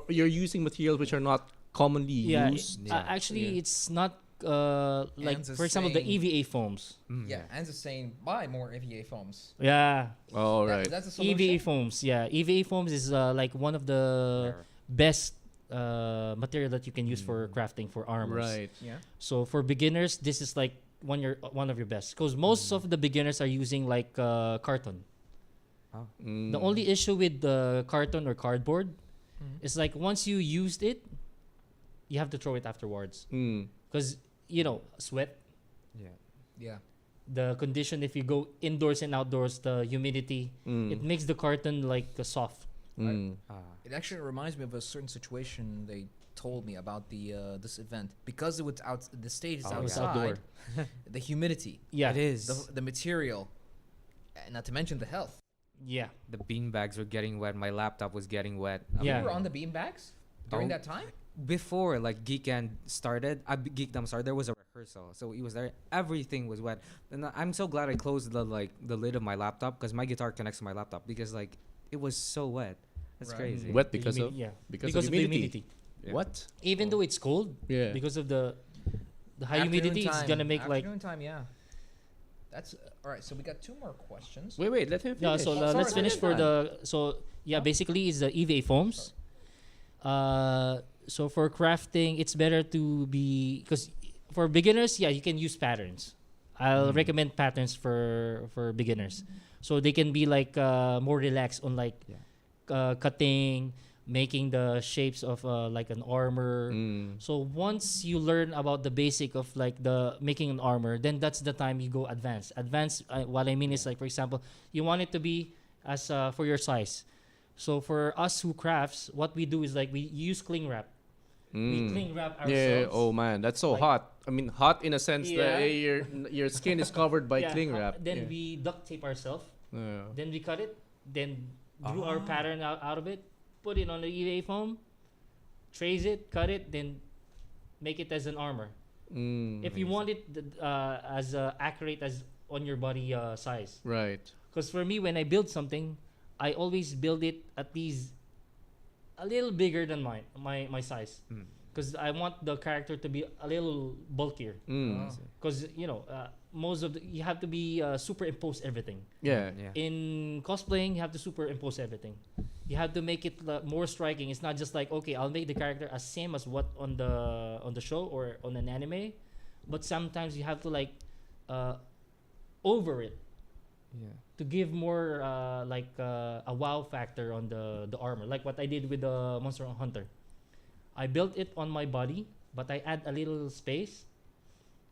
You're using materials which are not commonly Yeah, used. Yeah. Actually, Yeah. it's not like Anne's is for example the saying- EVA foams. Mm, Yeah, Anne's is saying buy more EVA foams. Yeah, Oh That- right. That's a solution. EVA foams. Yeah, EVA foams is like one of the Rare. best material that you can use for crafting for armors. Right. Yeah. So for beginners, this is like one of your best, because most of the beginners are using like carton. Oh. The only issue with the carton or cardboard Mhm. is like once you used it, you have to throw it afterwards, Mm. because sweat, Yeah. Yeah. the condition if you go indoors and outdoors, the humidity, Mm. it makes the carton like soft. Mm. It actually reminds me of a certain situation they told me about the this event, because it was out. The stage is Oh, yeah. It's outside. outdoor. The humidity, Yeah, It is. the material, and not to mention the health. yeah. The bean bags were getting wet. My laptop was getting wet. Yeah. You were on the beanbags during Oh. that time. Before like Geekdom started, there was a rehearsal, so it was there. Everything was wet, and I'm so glad I closed the lid of my laptop, because my guitar connects to my laptop, because like it was so wet. That's Right. crazy. Wet The because of yeah, because, because of of the humidity. humidity. Yeah. What? Even Oh. though it's cold, Yeah. because of the high Afternoon humidity, it's time, gonna make like. afternoon time. Yeah. That's all right. So we got two more questions. Wait. Let him Yeah, finish. so Oh, let's sorry, finish sorry, for go the. So yeah, Huh? basically it's the EVA foams. So for crafting, it's better to be, because for beginners, yeah, you can use patterns. I'll recommend patterns for beginners, so they can be like more relaxed on like cutting, making the shapes of like an armor. Mm. So once you learn about the basic of like the making an armor, then that's the time you go advanced. Advanced, what I mean is like, for example, you want it to be as for your size. So for us who crafts, what we do is like we use cling wrap. We Mm. cling wrap ourselves. Yeah. Oh man, that's so Like- hot. I mean, hot in a sense that Yeah. your skin is covered by Yeah, cling wrap. Then yeah. we duct tape ourselves. Yeah. Then we cut it. Then drew our pattern out of it. Put it on the EVA foam. Trace it. Cut it. Then make it as an armor. Mm. If you want it as accurate as on your body size. Right. Because for me, when I build something, I always build it at least a little bigger than my size. Because I want the character to be a little bulkier. Mm. Oh. Because most of you have to be superimpose everything. Yeah. Yeah. In cosplaying, you have to superimpose everything. You have to make it more striking. It's not just like, okay, I'll make the character as same as what on the show or on an anime, but sometimes you have to like over it Yeah. to give more a wow factor on the armor, like what I did with the Monster Hunter. I built it on my body, but I add a little space.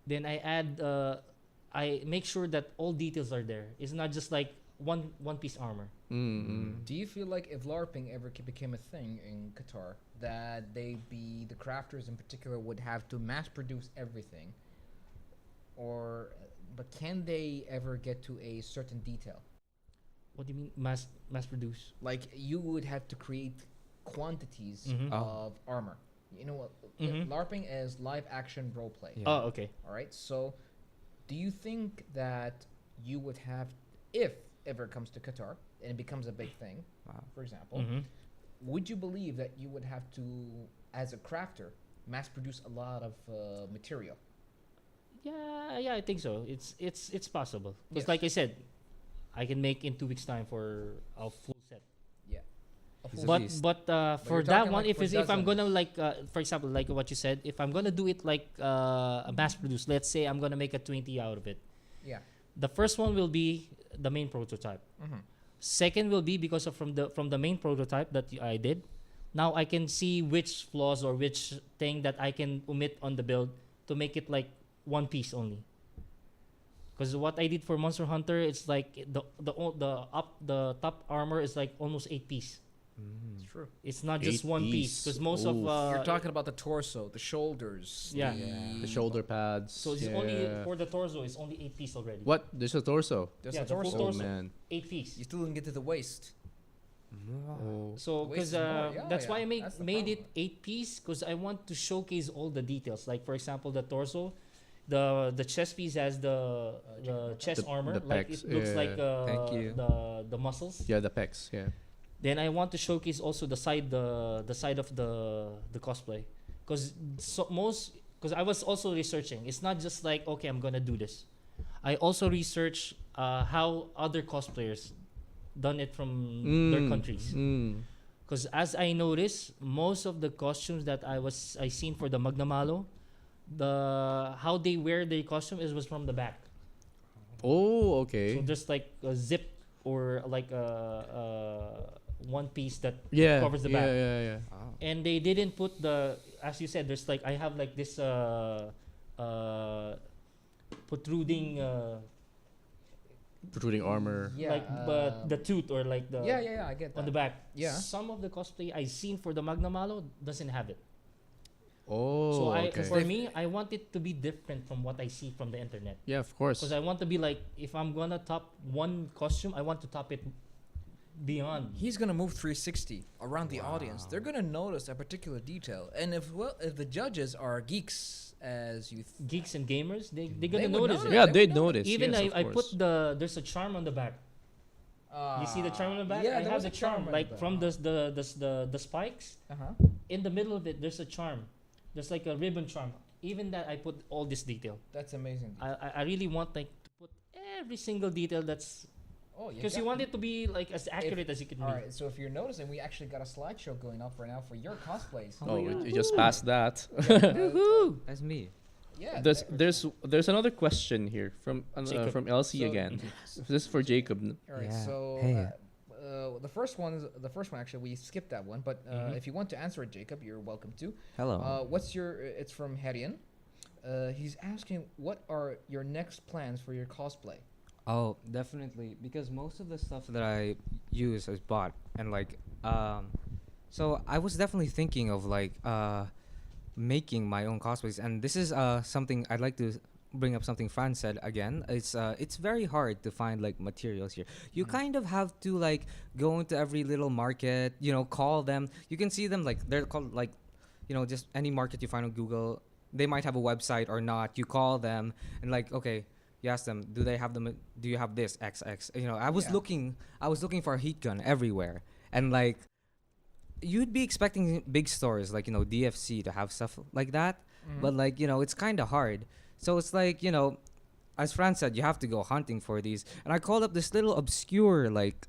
Then I make sure that all details are there. It's not just like one piece armor. Mm. Do you feel like if LARPing ever became a thing in Qatar, that the crafters in particular would have to mass produce everything, but can they ever get to a certain detail? What do you mean mass produce? Like you would have to create quantities Mhm. Oh. of armor. You know what? Mhm. LARPing is live action role play. Yeah. Oh, okay. All right. So, do you think that you would have, if ever it comes to Qatar and it becomes a big thing, Wow. for example, Mhm. would you believe that you would have to, as a crafter, mass produce a lot of material? Yeah, I think so. It's possible. Because Yes. like I said, I can make in 2 weeks time for a full set. Yeah. A He's full a But beast. but for you're that talking one, like if for I'm gonna dozens. like for example like what you said, if I'm gonna do it like a mass produce, let's say I'm gonna make a 20 out of it. Yeah. The first one will be the main prototype. Mm-hmm. Second will be because of from the main prototype that I did. Now I can see which flaws or which thing that I can omit on the build to make it like one piece only. Because what I did for Monster Hunter, it's like the top armor is like almost 8 piece. It's true. It's not just 8 one piece. piece. Because most Oof. of You're talking about the torso, the shoulders. Yeah. The shoulder pads. so it's only for the torso. It's only 8 piece already. What? There's a torso. There's Yeah, the the full torso. Oh torso. man. 8 piece. You still didn't get to the waist. Oh. So The waist because is more, yeah, that's why I yeah. That's the made it problem. 8 piece, because I want to showcase all the details. Like for example, the torso, the chest piece has the chest The- armor. the Like pecs, it looks yeah. like Thank you. the muscles. Yeah, the pecs. Yeah. Then I want to showcase also the side of the cosplay, because because I was also researching. It's not just like, okay, I'm gonna do this. I also research how other cosplayers done it from their countries. Mm. Because as I noticed, most of the costumes that I seen for the Magnamalo, the how they wear their costume was from the back. Oh, okay. So there's like a zip or like a one piece that Yeah. covers the yeah, back. yeah, yeah. Oh. And they didn't put the, as you said, there's like I have like this protruding Protruding armor. Yeah, like but the tooth or like the I get that. on the back. Yeah. Some of the cosplay I seen for the Magnamalo doesn't have it. Oh, So okay. for me, I want it to be different from what I see from the internet. Yeah, of course. Because I want to be like, if I'm gonna top one costume, I want to top it beyond. He's gonna move 360 around the audience. Wow. They're gonna notice a particular detail, and if the judges are geeks, as you Geeks and gamers, they're They gonna would notice notice. it. Yeah, They they'd would know. notice. Even yes, I of put course. there's a charm on the back. You see the charm on the back? Yeah, I there have was the a charm charm, on like the from back. the spikes. Uh-huh. In the middle of it, there's a charm. There's like a ribbon charm. Even that, I put all this detail. That's amazing. I really want like to put every single detail that's Oh, because you want it to be like as accurate as you can All be. right, so if you're noticing, we actually got a slideshow going up right now for your cosplays. Oh, my God. you just passed that. Woohoo! That's me. Yeah. There's another question here Jacob. from Elsie So- again. This is for Jacob. All right, Yeah. so Hey. the first one actually we skipped that one, but if you want to answer it, Jacob, you're welcome to. Hello. What's your? It's from Herian. He's asking, what are your next plans for your cosplay? Oh, definitely, because most of the stuff that I use is bought, and like, so I was definitely thinking of like making my own cosplays, and this is something I'd like to bring up. Something Fran said again. It's very hard to find like materials here. You kind of have to like go into every little market, call them. You can see them like they're called like, just any market you find on Google. They might have a website or not. You call them and like, okay. You ask them, do they have do you have this XX? I was Yeah. looking for a heat gun everywhere, and like, you'd be expecting big stores like DFC to have stuff like that, but like it's kind of hard. So it's like as Fran said, you have to go hunting for these. And I called up this little obscure like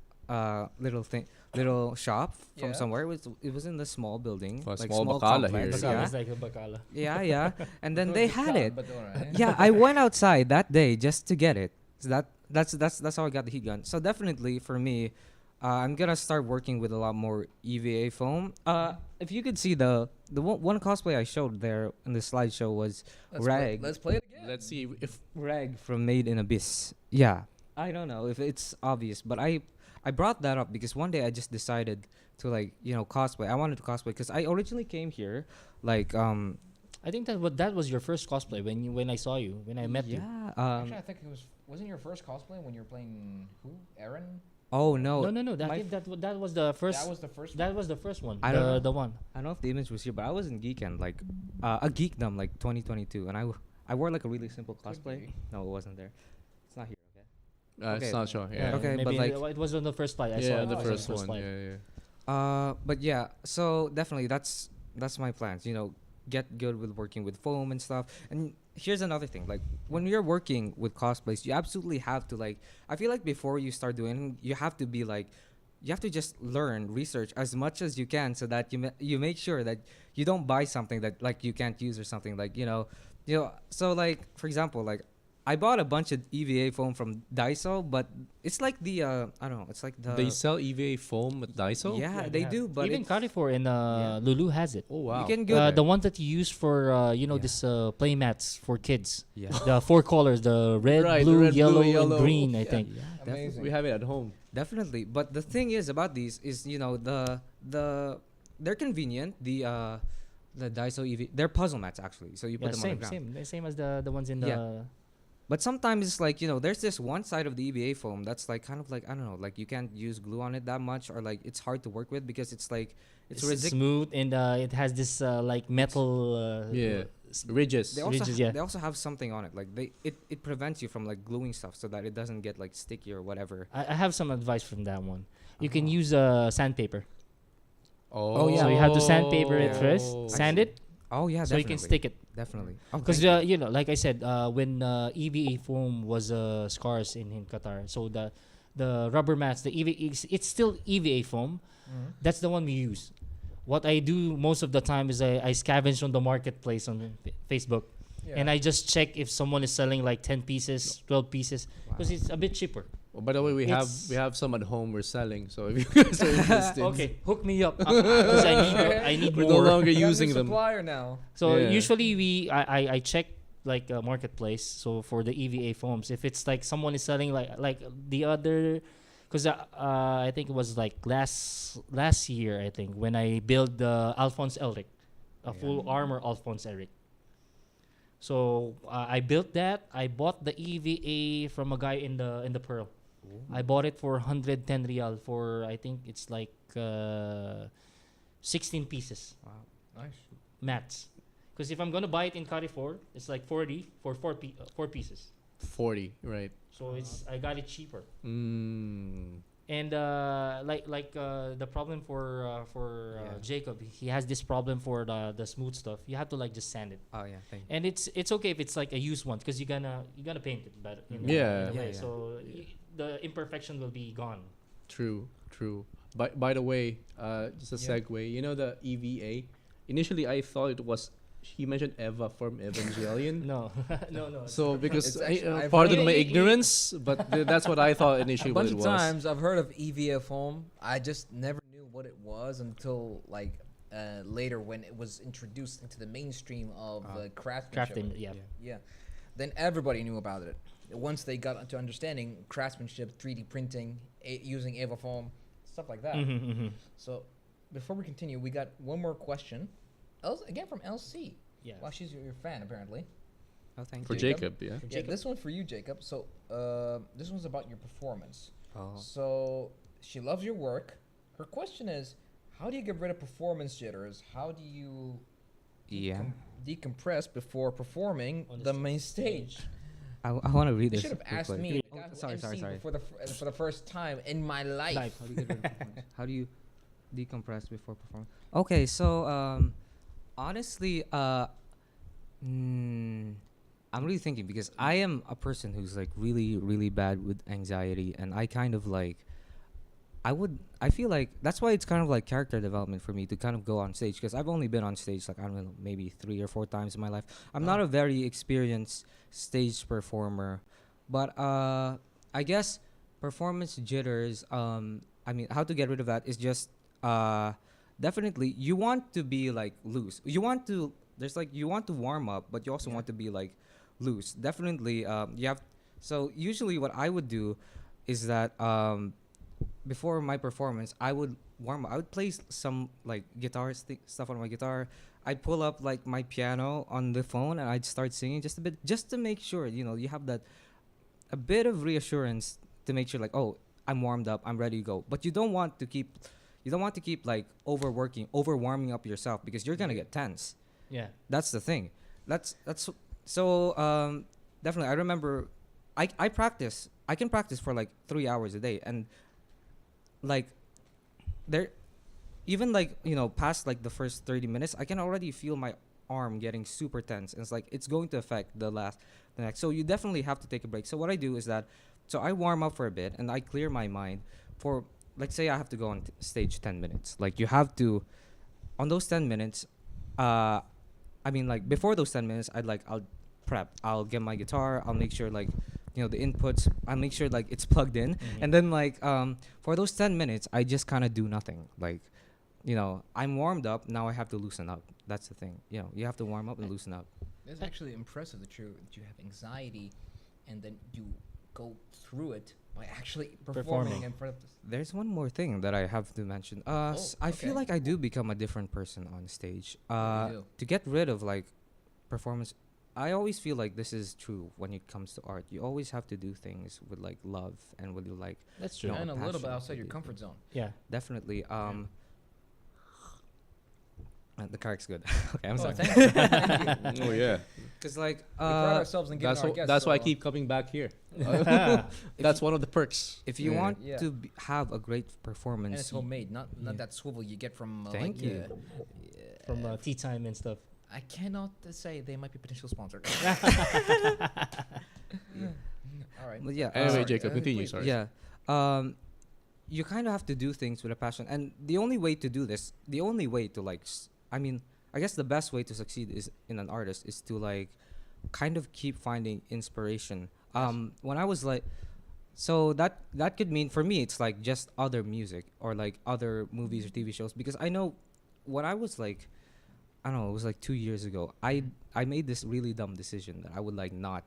little shop from Yeah. somewhere. It was in the small building, For a like small Bacala here. complex, Bacala, yeah. it's like a bacala. Yeah. And then they had it. But alright. Yeah, I went outside that day just to get it. So that's how I got the heat gun. So definitely for me, I'm gonna start working with a lot more EVA foam. If you could see the one cosplay I showed there in the slideshow was Rag. Let's play it again. Let's see if Rag from Made in Abyss. Yeah, I don't know if it's obvious, but I brought that up because one day I just decided to like cosplay. I wanted to cosplay because I originally came here like I think that was your first cosplay when I saw you, when I met you. yeah Actually, I think it wasn't your first cosplay when you were playing who? Aaron? oh no No. my That was the first. That was the first. That was the first one. I don't know. The one. I don't know if the image was here, but I was in Geekend, like a Geekdom, like 2022, and I wore like a really simple Could cosplay. be. No, it wasn't there. It's not here. Okay. it's Okay. not sure. Yeah. Okay, maybe but like- it was on the first slide. I saw Yeah, it. the It was on first one. slide. Yeah. But yeah, so definitely that's my plans. Get good with working with foam and stuff. And here's another thing: like when you're working with cosplays, you absolutely have to like. I feel like before you start doing, you have to be like. You have to just learn, research as much as you can, so that you make sure that you don't buy something that like you can't use or something like So like for example, like I bought a bunch of EVA foam from Daiso, but it's like the I don't know, it's like the They sell EVA foam at Daiso. yeah, they have- do, but even it's- Carrefour and Yeah. Lulu has it. Oh wow. you can go there. The ones that you use for Yeah. this play mats for kids. yeah. The four colors: the red, Right, the blue, red, blue, yellow, yellow. and green. I Yeah. think. Yeah, Amazing. definitely. We have it at home. Definitely, but the thing is about these is they're convenient. The Daiso EV, they're puzzle mats actually. So you put Yeah, them on the ground. same as the ones in the. Yeah. But sometimes it's like there's this one side of the EVA foam that's like kind of like I don't know, like you can't use glue on it that much, or like it's hard to work with because it's like it's ridiculous. smooth and it has this like metal. Yeah. Ridges. They also ridges, yeah. they also have something on it, like it prevents you from like gluing stuff so that it doesn't get like sticky or whatever. I have some advice from that one. You can Uh-huh. use sandpaper. Oh, yeah. So you have to sandpaper it Yeah. first, sand it, Oh yeah, so definitely. you can stick it. Definitely. Because like I said, when EVA foam was scarce in Qatar, so the rubber mats, the EVA, it's still EVA foam. That's the one we use. What I do most of the time is I scavenge on the marketplace on Facebook, and I just check if someone is selling like 10 pieces, 12 pieces, because it's a bit cheaper. Well, by the way, we It's- have some at home we're selling. So if you guys are interested, Okay, hook me up because I need we're more. no longer You got a new using them. supplier now. So Yeah. usually I check like a marketplace. So for the EVA foams, if it's like someone is selling like the other, because I think it was like last year I think when I built the Alphonse Elric, a full armor Alphonse Elric. So I built that. I bought the EVA from a guy in the Pearl. I bought it for 110 real for I think it's like 16 pieces. Wow. Nice. Mats. Because if I'm gonna buy it in Carrefour, it's like 40 for four pieces. 40, right? So I got it cheaper. Mm. And the problem for Yeah. Jacob, he has this problem for the smooth stuff. You have to like just sand it, Oh yeah, thank you. and it's okay if it's like a used one because you're gonna paint it better. Yeah. in a way. Yeah, yeah. So the imperfection will be gone. True. By the way, just a Yeah. segue. You know the EVA. Initially, I thought it was. He mentioned Eva from Evangelion. No, no. So because It's actually- I've pardon heard- my Yeah, ignorance, but that's what I thought initially A what bunch it of was. times I've heard of EVA foam. I just never knew what it was until like later when it was introduced into the mainstream of craftsmanship. crafting, yeah. Yeah. Then everybody knew about it. Once they got into understanding craftsmanship, 3D printing, using Eva foam, stuff like that. So before we continue, we got one more question. Again from LC. Yeah. Wow, she's your fan apparently. Oh, thank For you. Jacob, yeah. Yeah, this one for you, Jacob. So this one's about your performance. Oh. So she loves your work. Her question is, how do you get rid of performance jitters? How do you Yeah. decompress before performing On the the main stage? I want to read You this. should have real asked quick. me. Oh, the guy who sorry. emceed for the first time in my life. How do you get rid of performance? How do you decompress before performing? Okay, so honestly, I'm really thinking because I am a person who's like really, really bad with anxiety, and I kind of like, I feel like that's why it's kind of like character development for me to kind of go on stage because I've only been on stage like I don't know maybe 3 or 4 times in my life. I'm not a very experienced stage performer, but I guess performance jitters. I mean, how to get rid of that is just definitely you want to be like loose. You want to you want to warm up, but you also want to be like loose. Definitely, you have. So usually, what I would do is that before my performance, I would warm up. I would play some like guitar stuff on my guitar. I'd pull up like my piano on the phone and I'd start singing just a bit, just to make sure you have that a bit of reassurance to make sure like, oh, I'm warmed up, I'm ready to go. But you don't want to keep like overwarming up yourself because you're gonna get tense. Yeah. That's the thing. That's so definitely. I remember, I practice. I can practice for like 3 hours a day, and like there, even like past like the first 30 minutes, I can already feel my arm getting super tense, and it's like it's going to affect the next. So you definitely have to take a break. So what I do is that, so I warm up for a bit and I clear my mind for, like, say I have to go on stage 10 minutes. Like you have to, on those 10 minutes, I mean, like before those 10 minutes, I'll prep. I'll get my guitar. I'll make sure like, the inputs. I'll make sure like it's plugged in. And then like for those 10 minutes, I just kind of do nothing. Like, I'm warmed up. Now I have to loosen up. That's the thing. You have to warm up and loosen up. It's actually impressive that you have anxiety, and then you go through it by actually performing in front of this. There's one more thing that I have to mention. I feel okay. like I do become a different person on stage. Yeah, you do. To get rid of like performance, I always feel like this is true when it comes to art. You always have to do things with like love and with like That's true. No, And a little bit passion outside to your do comfort things. zone. Yeah. Definitely. The car's good. Okay, I'm Oh, sorry. thank you. Thank you. Oh yeah. Because like We pride ourselves in giving That's our guests. that's why I so- keep coming back here. That's one of the perks. if you Yeah. want Yeah. to have a great performance, And it's homemade, not that swivel you get from. Thank like, you. From tea time and stuff. I cannot say they might be potential sponsor. All right. But yeah. Anyway, Sorry, Jacob, continue. please. Sorry. Yeah. You kind of have to do things with a passion, and the only way to do this, the only way to like, I mean, I guess the best way to succeed is in an artist is to like, kind of keep finding inspiration. When I was like, so that could mean for me it's like just other music or like other movies or TV shows, because I know when I was like, I don't know, it was like 2 years ago. I made this really dumb decision that I would like not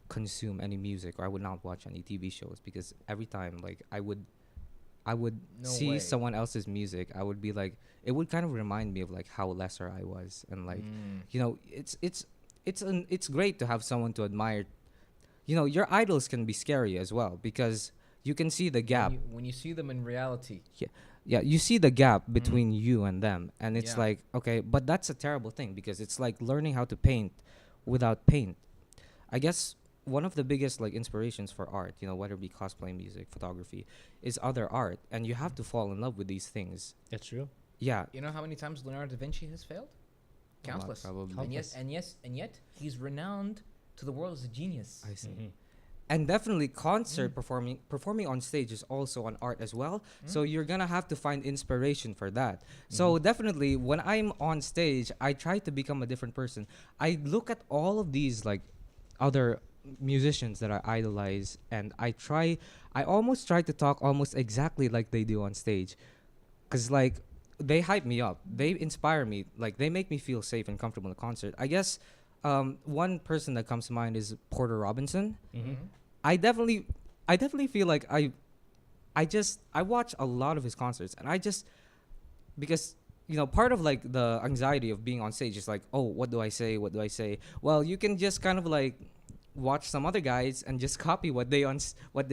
consume any music or I would not watch any TV shows, because every time like I would No see way. someone else's music, I would be like, it would kind of remind me of like how lesser I was, and like, you know, it's great to have someone to admire. You know, your idols can be scary as well, because you can see the gap. When you see them in reality. Yeah, you see the gap between you and them, and it's Yeah. like, okay, but that's a terrible thing, because it's like learning how to paint without paint. I guess one of the biggest like inspirations for art, you know, whether it be cosplay, music, photography, is other art, and you have to fall in love with these things. That's true. Yeah. You know how many times Leonardo da Vinci has failed? A lot, Countless. probably. And yet he's renowned to the world as a genius. I see. Mhm. And definitely concert performing on stage is also an art as well. So you're gonna have to find inspiration for that. So definitely when I'm on stage, I try to become a different person. I look at all of these like other musicians that I idolize, and I almost try to talk almost exactly like they do on stage, because like they hype me up, they inspire me, like they make me feel safe and comfortable in the concert. I guess one person that comes to mind is Porter Robinson. Mm-hmm. I definitely feel like I watch a lot of his concerts, and because you know, part of like the anxiety of being on stage is like, oh, what do I say? Well, you can just kind of like watch some other guys and just copy what they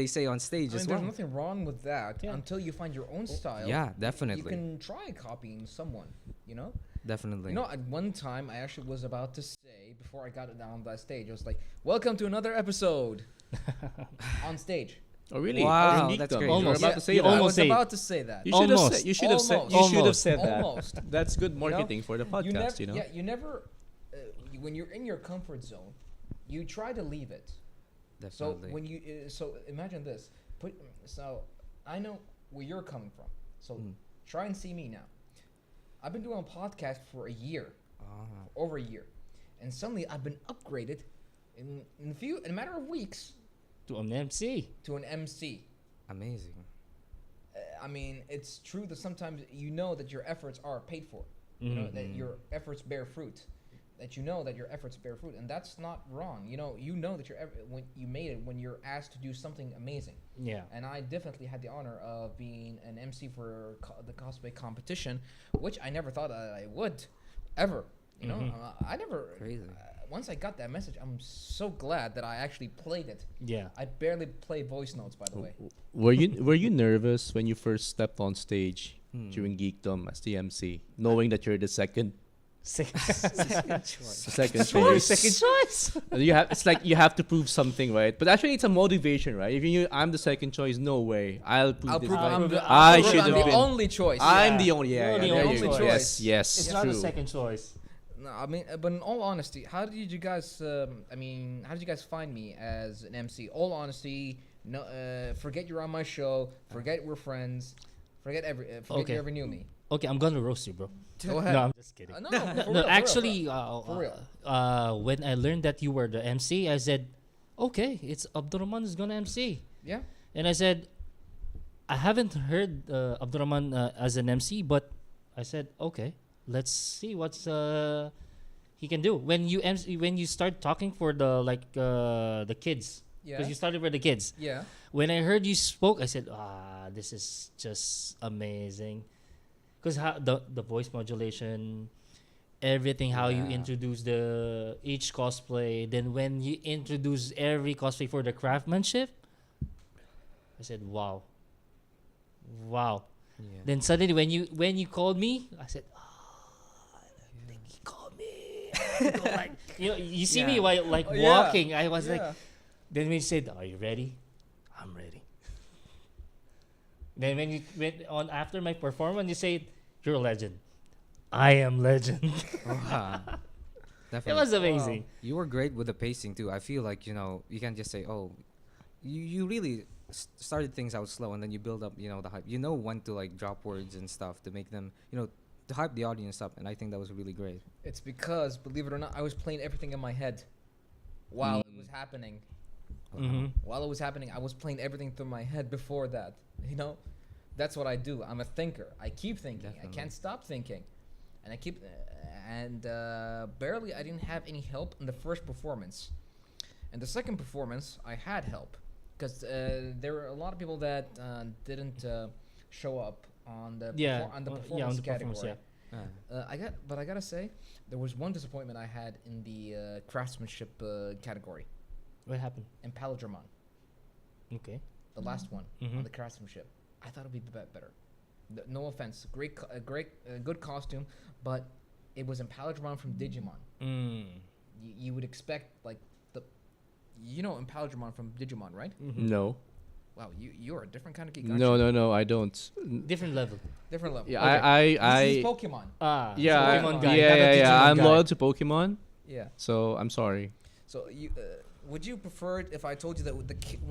say on stage I mean, as there's well. nothing wrong with that Yeah. until you find your own style. Yeah, You definitely. can try copying someone, you know? Definitely. You know, at one time, I actually was about to say, before I got down that stage, I was like, welcome to another episode on stage. Oh, really? Wow, Oh, in that's Geekdom. great. You were Almost. about to say You that. I almost was say it. about to say that. You should have Almost. said. You should have said. Almost. You should have Almost. said that. Almost. That's good know, marketing for the podcast. You know. Yeah, you never, when you're in your comfort zone, you try to leave it. So Definitely. when you, so imagine this. So I know where you're coming from. So try and see me now. I've been doing a podcast for a year, over a year, and suddenly I've been upgraded in a matter of weeks To an MC. to an MC. Amazing. I mean, it's true that sometimes you know that your efforts are paid for. You know that your efforts bear fruit. That you know that your efforts bear fruit, and that's not wrong. You know that when you made it when you're asked to do something amazing. Yeah. And I definitely had the honor of being an MC for the cosplay competition, which I never thought that I would, ever. You know, I never. Crazy. Once I got that message, I'm so glad that I actually played it. Yeah. I barely play voice notes, by the way. Were you nervous when you first stepped on stage during Geekdom as the MC, knowing that you're the second Second second choice. choice? Second choice. It's like you have to prove something, right? But actually, it's a motivation, right? If you I'm the second choice, no way. I'll prove I'll this. prove right? I'm I the should have been. only choice. I'm the only. Yeah, You're the there only you go. choice. Yes, It's yes, not true. a second choice. No, I mean, but in all honesty, how did you guys? How did you guys find me as an MC? All honesty, no. Forget you're on my show. Forget we're friends. Forget forget Okay. you ever knew me. Okay, I'm gonna roast you, bro. Go ahead. No, I'm just kidding. No, No, actually, For real. when I learned that you were the MC, I said, okay, it's Abdurrahman is gonna MC. Yeah. And I said, I haven't heard Abdurrahman as an MC, but I said, okay, let's see what's he can do. When you start talking for the kids, Yeah. because you started with the kids. Yeah. When I heard you spoke, I said, this is just amazing. Because the voice modulation, everything, how you Yeah. introduce each cosplay, then when you introduce every cosplay for the craftsmanship, I said, wow. Yeah. Then suddenly when you called me, I said, I think he called me. I go like, you see me Yeah. while like Oh, yeah. walking. I was like, Yeah. then when you said, are you ready? I'm ready. Then when you went on after my performance, you said, you're a legend. I am legend. Wow. Definitely. was amazing. You were great with the pacing too. I feel like you can't just say, "Oh, you really started things out slow and then you build up, the hype. You know when to like drop words and stuff to make them, to hype the audience up." And I think that was really great. It's because, believe it or not, I was playing everything in my head while it was happening. Mm-hmm. While it was happening, I was playing everything through my head before that. That's what I do. I'm a thinker. I keep thinking. I Definitely. can't stop thinking, and barely I didn't have any help in the first performance. And the second performance, I had help because there were a lot of people that didn't show up on the performance category. But I gotta say, there was one disappointment I had in the craftsmanship category What happened? in Palindromon, Okay. the last one Mhm. on the craftsmanship. I thought it'd be better. No offense, good costume, but it was in Palindromon from Digimon. Mm. You would expect like in Palindromon from Digimon, right? Mm-hmm. No. Wow, you're a different kind of geek. aren't No, you? no, no. I don't. Different level. Different level. Yeah, Okay. This is I. Pokemon. Yeah, Pokemon guy. yeah, not a yeah, yeah. Digimon I'm guy. loyal to Pokemon, Yeah. so I'm sorry. So would you prefer it if I told you that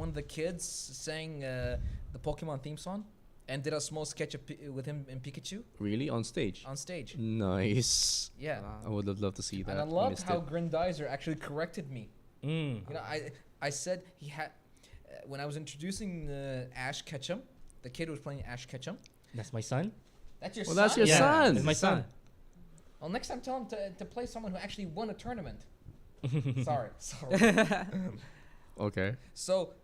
one of the kids sang the Pokemon theme song and did a small sketch with him and Pikachu Really, on stage? on stage? Nice. Yeah. Wow. I would have loved to see that. And I love Missed how it. Grindizer actually corrected me. Mm. I said he had when I was introducing Ash Ketchum, the kid was playing Ash Ketchum. That's my son. That's your Well, son. that's your Yeah, son. that's my son. Well, next time tell him to play someone who actually won a tournament. Sorry. Okay. So,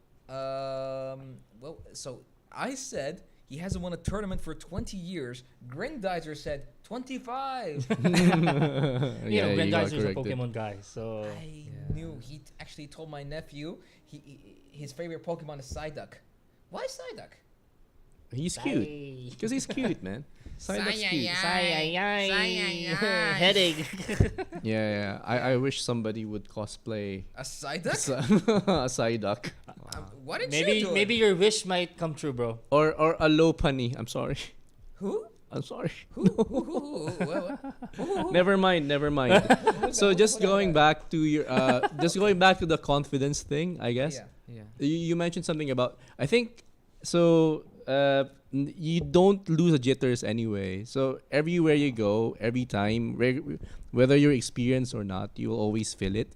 so I said he hasn't won a tournament for 20 years. Grindizer said 25. You know, you got Grandizer's a corrected. Pokemon guy, so I knew he actually told my nephew his favorite Pokemon is Psyduck. Why Psyduck? He's cute. Because he's cute, man. Psyduck's cute. Headache. Yeah. I wish somebody would cosplay A Psyduck? a Psyduck. What did you do? Maybe your wish might come true, bro. Or a Lopunny. I'm sorry. Who? I'm sorry. Who? Who? Never mind. So just going back to your just going back to the confidence thing, I guess. Yeah. Yeah. You mentioned something about, I think so you don't lose the jitters anyway. So everywhere you go, every time, whether you're experienced or not, you will always feel it.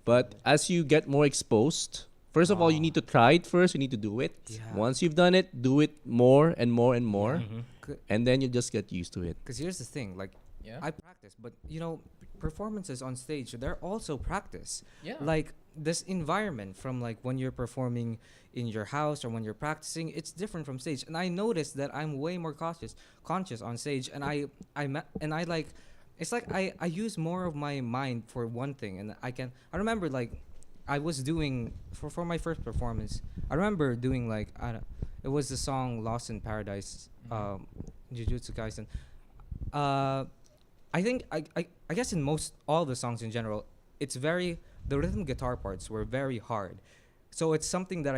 But as you get more exposed, first of all, you need to try it first. You need to do it. Yeah. Once you've done it, do it more and more and more, Mhm. and then you just get used to it. Because here's the thing, like Yeah. I practice, but performances on stage, they're also practice. Yeah. Like this environment from like when you're performing in your house or when you're practicing, it's different from stage. And I noticed that I'm way more conscious on stage, and I like, it's like I use more of my mind for one thing, and I remember like I was doing for my first performance. I remember doing like it was the song "Lost in Paradise," Jujutsu Kaisen. I think I guess in all the songs in general, the rhythm guitar parts were very hard. So it's something that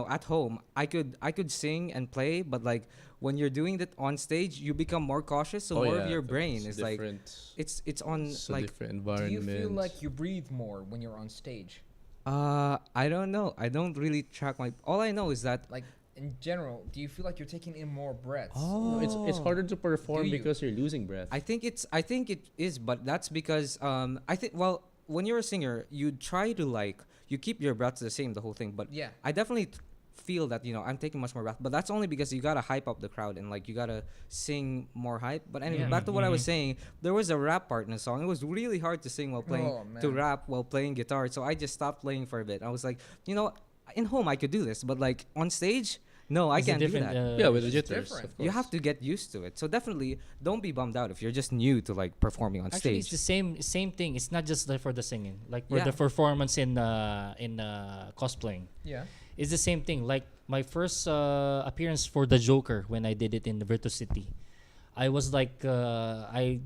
at home I could sing and play, but like when you're doing it on stage, you become more cautious. So more of your brain is like it's on like. Different Do you environment. feel like you breathe more when you're on stage? I don't know. I don't really track all I know is that Like in general, do you feel like you're taking in more breaths? No, it's harder to perform Do you? because you're losing breath. I think it is, but that's because I think when you're a singer, you try to you keep your breaths the same the whole thing, but Yeah. I definitely feel that I'm taking much more breath, but that's only because you gotta hype up the crowd and like you gotta sing more hype. But anyway, Yeah. back to what I was saying, there was a rap part in the song. It was really hard to sing while playing Oh, to man. rap while playing guitar, so I just stopped playing for a bit. I was like, in home I could do this, but like on stage, no, I It's a can't do different, that. Yeah, with the It's jitters. different. Of course. You have to get used to it. So definitely don't be bummed out if you're just new to like performing on Actually, stage. it's the same thing. It's not just for the singing, like for Yeah. the performance in cosplaying. Yeah. It's the same thing. Like my first appearance for the Joker when I did it in the Virtus City, I was like like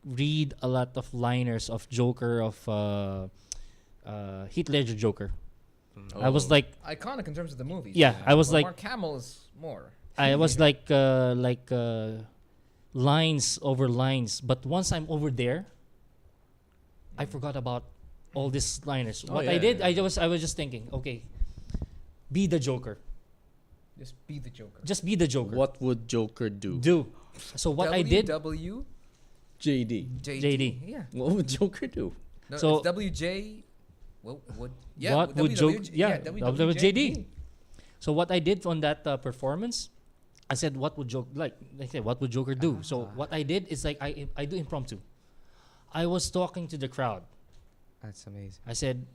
read a lot of liners of Joker of Heath Ledger Joker. I was Oh. like, Iconic in terms of the movies. yeah, I was Well, like, Mark Hamill is more. I was like lines over lines. But once I'm over there, I forgot about all these liners. Oh, What yeah, I did, yeah. I was just thinking, okay, be the Joker. Just be the Joker. Just be the Joker. What would Joker do? Do. So what I did, W JD. JD. Yeah. What would Joker do? No, So- it's WJ. What would? Yeah. What would Joker? Yeah, WWJD. So what I did on that performance, I said, what would Joker what would Joker do? So what I did is like I do impromptu. I was talking to the crowd. That's amazing. I said,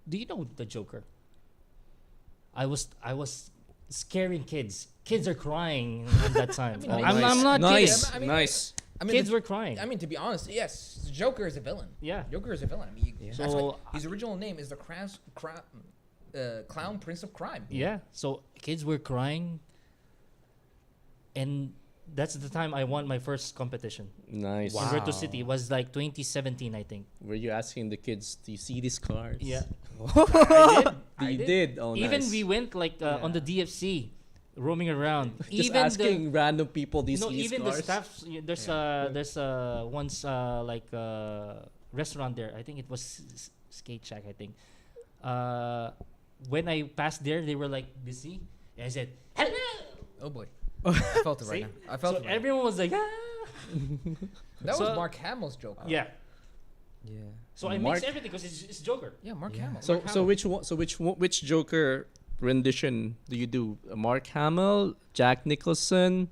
"Do you know the Joker?" I was scaring kids. Kids are crying at that time. I mean, I'm not nice. kidding. I mean, Nice. I mean, Kids were crying. I mean, to be honest, yes, the Joker is a villain. Yeah. Joker is a villain. I mean, Yeah. that's why So, his original name is the Clown Prince of Crime. Yeah. So kids were crying, and that's the time I won my first competition. Nice. In Virtu City. It was like 2017, I think. Were you asking the kids, do you see these cars? Yeah. I did. I You did. did. Oh, Even nice. we went like on the DFC, roaming around. Just even asking random people, do you no, see these even cars? the staffs. There's once like restaurant there. I think it was Skate Shack. I think. When I passed there, they were like busy. And I said, "Hello." Oh boy, I felt it right See? now. I felt So it. Right everyone was like, "Ah." That was so- Mark Hamill's Joker. Yeah. Yeah. So I Mark- mixed everything because it's Joker. Yeah, Mark Yeah. Hamill. So Mark so Hamill. which one? So which Joker rendition do you do? Mark Hamill, Jack Nicholson,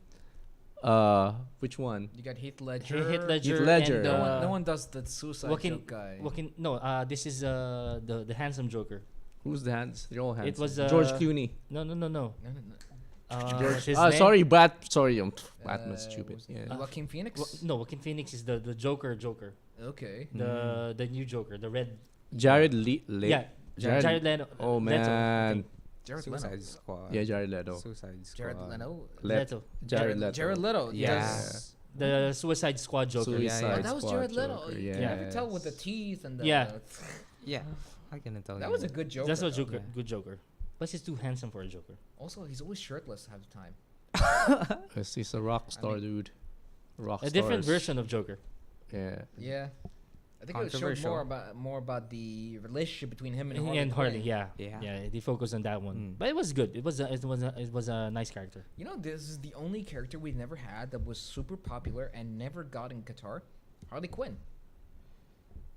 which one? You got Heath Ledger. Heath Ledger. Ledger. And, No one does the Suicide Joaquin- Joke guy. No, this is the handsome Joker. Who's the hands? They're all hands. It was, George Clooney. No. No, no, no. His Ah, name- sorry, Sorry, Batman's stupid. was it Yeah. Joaquin Phoenix. No, Joaquin Phoenix is the Joker. Okay. The new Joker, the red. Jared Yeah, Jared Leto. Oh Leto, I man. think. Jared Suicide Leto. Squad. Yeah, Jared Leto. Suicide Squad. Jared Leto. Leto. Jared Leto. Jared Leto. Yeah. Yes. The Suicide Squad Joker. Suicide Oh, that was Squad Jared Leto. Joker, You can never tell with the teeth and the. Yeah. Yeah. I can tell That you. was a good Joker. That's a though. Joker. Yeah. Good Joker. Plus, he's too handsome for a Joker. Also, he's always shirtless half the time. He's a rock star, dude. Rock A different stars. version of Joker. Yeah. Yeah. I think it showed Controversial. more about the relationship between him and Harley. And Harley, Quinn. yeah, Yeah. They focused on that one, Mm. but it was good. It was a nice character. You know, this is the only character we've never had that was super popular and never got in Qatar. Harley Quinn.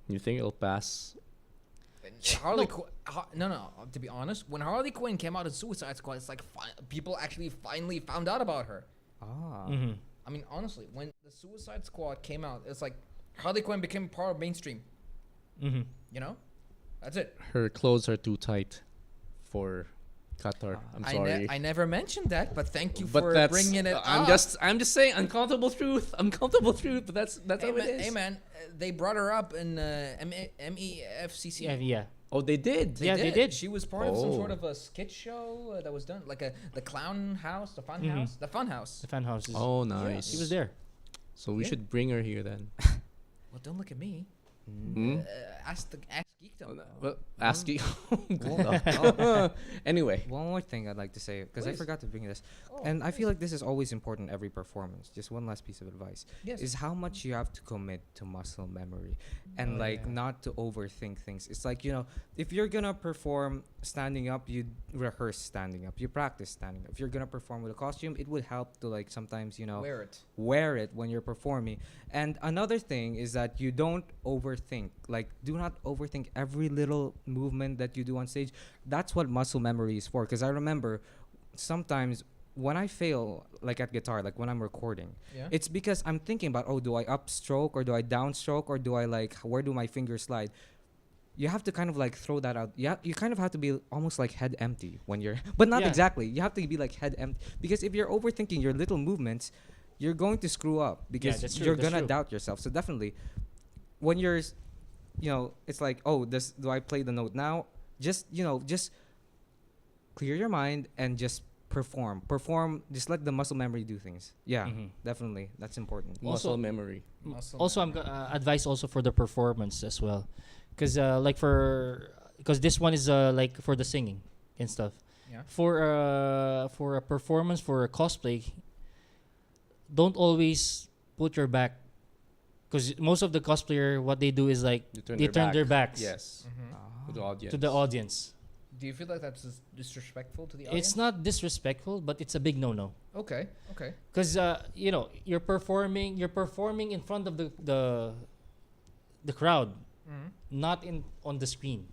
You think it'll pass? No. To be honest, when Harley Quinn came out in Suicide Squad, it's like people actually finally found out about her. Ah. Mm-hmm. I mean, honestly, when the Suicide Squad came out, it's like Harley Quinn became part of mainstream. Mm-hmm. You know, that's it. Her clothes are too tight for Qatar. I'm sorry. I never mentioned that, but thank you but for that's bringing it I'm up. just saying uncomfortable truth. Uncomfortable truth, but that's Hey how man, it is. hey man, they brought her up in MEFCC. Yeah. Oh, they did. Yeah, they did. She was part of some sort Oh. of a skit show that was done, like the clown house, the fun Mhm. house, the fun house. The fan house. Oh, nice. He was there. So we Yeah. should bring her here then. Well, don't look at me. Hmm? Ask Geekdom. Well, asking. Oh. Anyway, One more thing I'd like to say because I Please. forgot to bring this, Oh, and I feel like this is always important every performance. Just one last piece of advice yes. is how much you have to commit to muscle memory and Oh, like yeah. not to overthink things. It's like, if you're gonna perform standing up, you rehearse standing up, you practice standing up. If you're gonna perform with a costume, it would help to like sometimes Wear it. wear it when you're performing. And another thing is that you don't overthink. Like, do not overthink every little movement that you do on stage. That's what muscle memory is for. Because I remember sometimes when I fail, like at guitar, like when I'm recording, Yeah. it's because I'm thinking about, do I upstroke or do I downstroke or do I where do my fingers slide? You have to kind of like throw that out. You kind of have to be almost like head empty when you're, but not Yeah. exactly. You have to be like head empty because if you're overthinking your little movements, you're going to screw up because that's true, you're that's gonna true. doubt yourself. So definitely, when you're, it's like, do I play the note now? Just clear your mind and just perform. Just let the muscle memory do things. Yeah, Mhm. definitely, that's important. muscle Also- memory. Muscle Also, I'm advice also for the performance as well, because because this one is like for the singing and stuff. Yeah. For a performance for a cosplay, don't always put your back, because most of the cosplayer, what they do is like they turn their backs Yes. Ah. To the audience. to the audience. Do you feel like that's disrespectful to the audience? It's not disrespectful, but it's a big no-no. Okay. Okay. Because you know, you're performing in front of the crowd, not on the screen.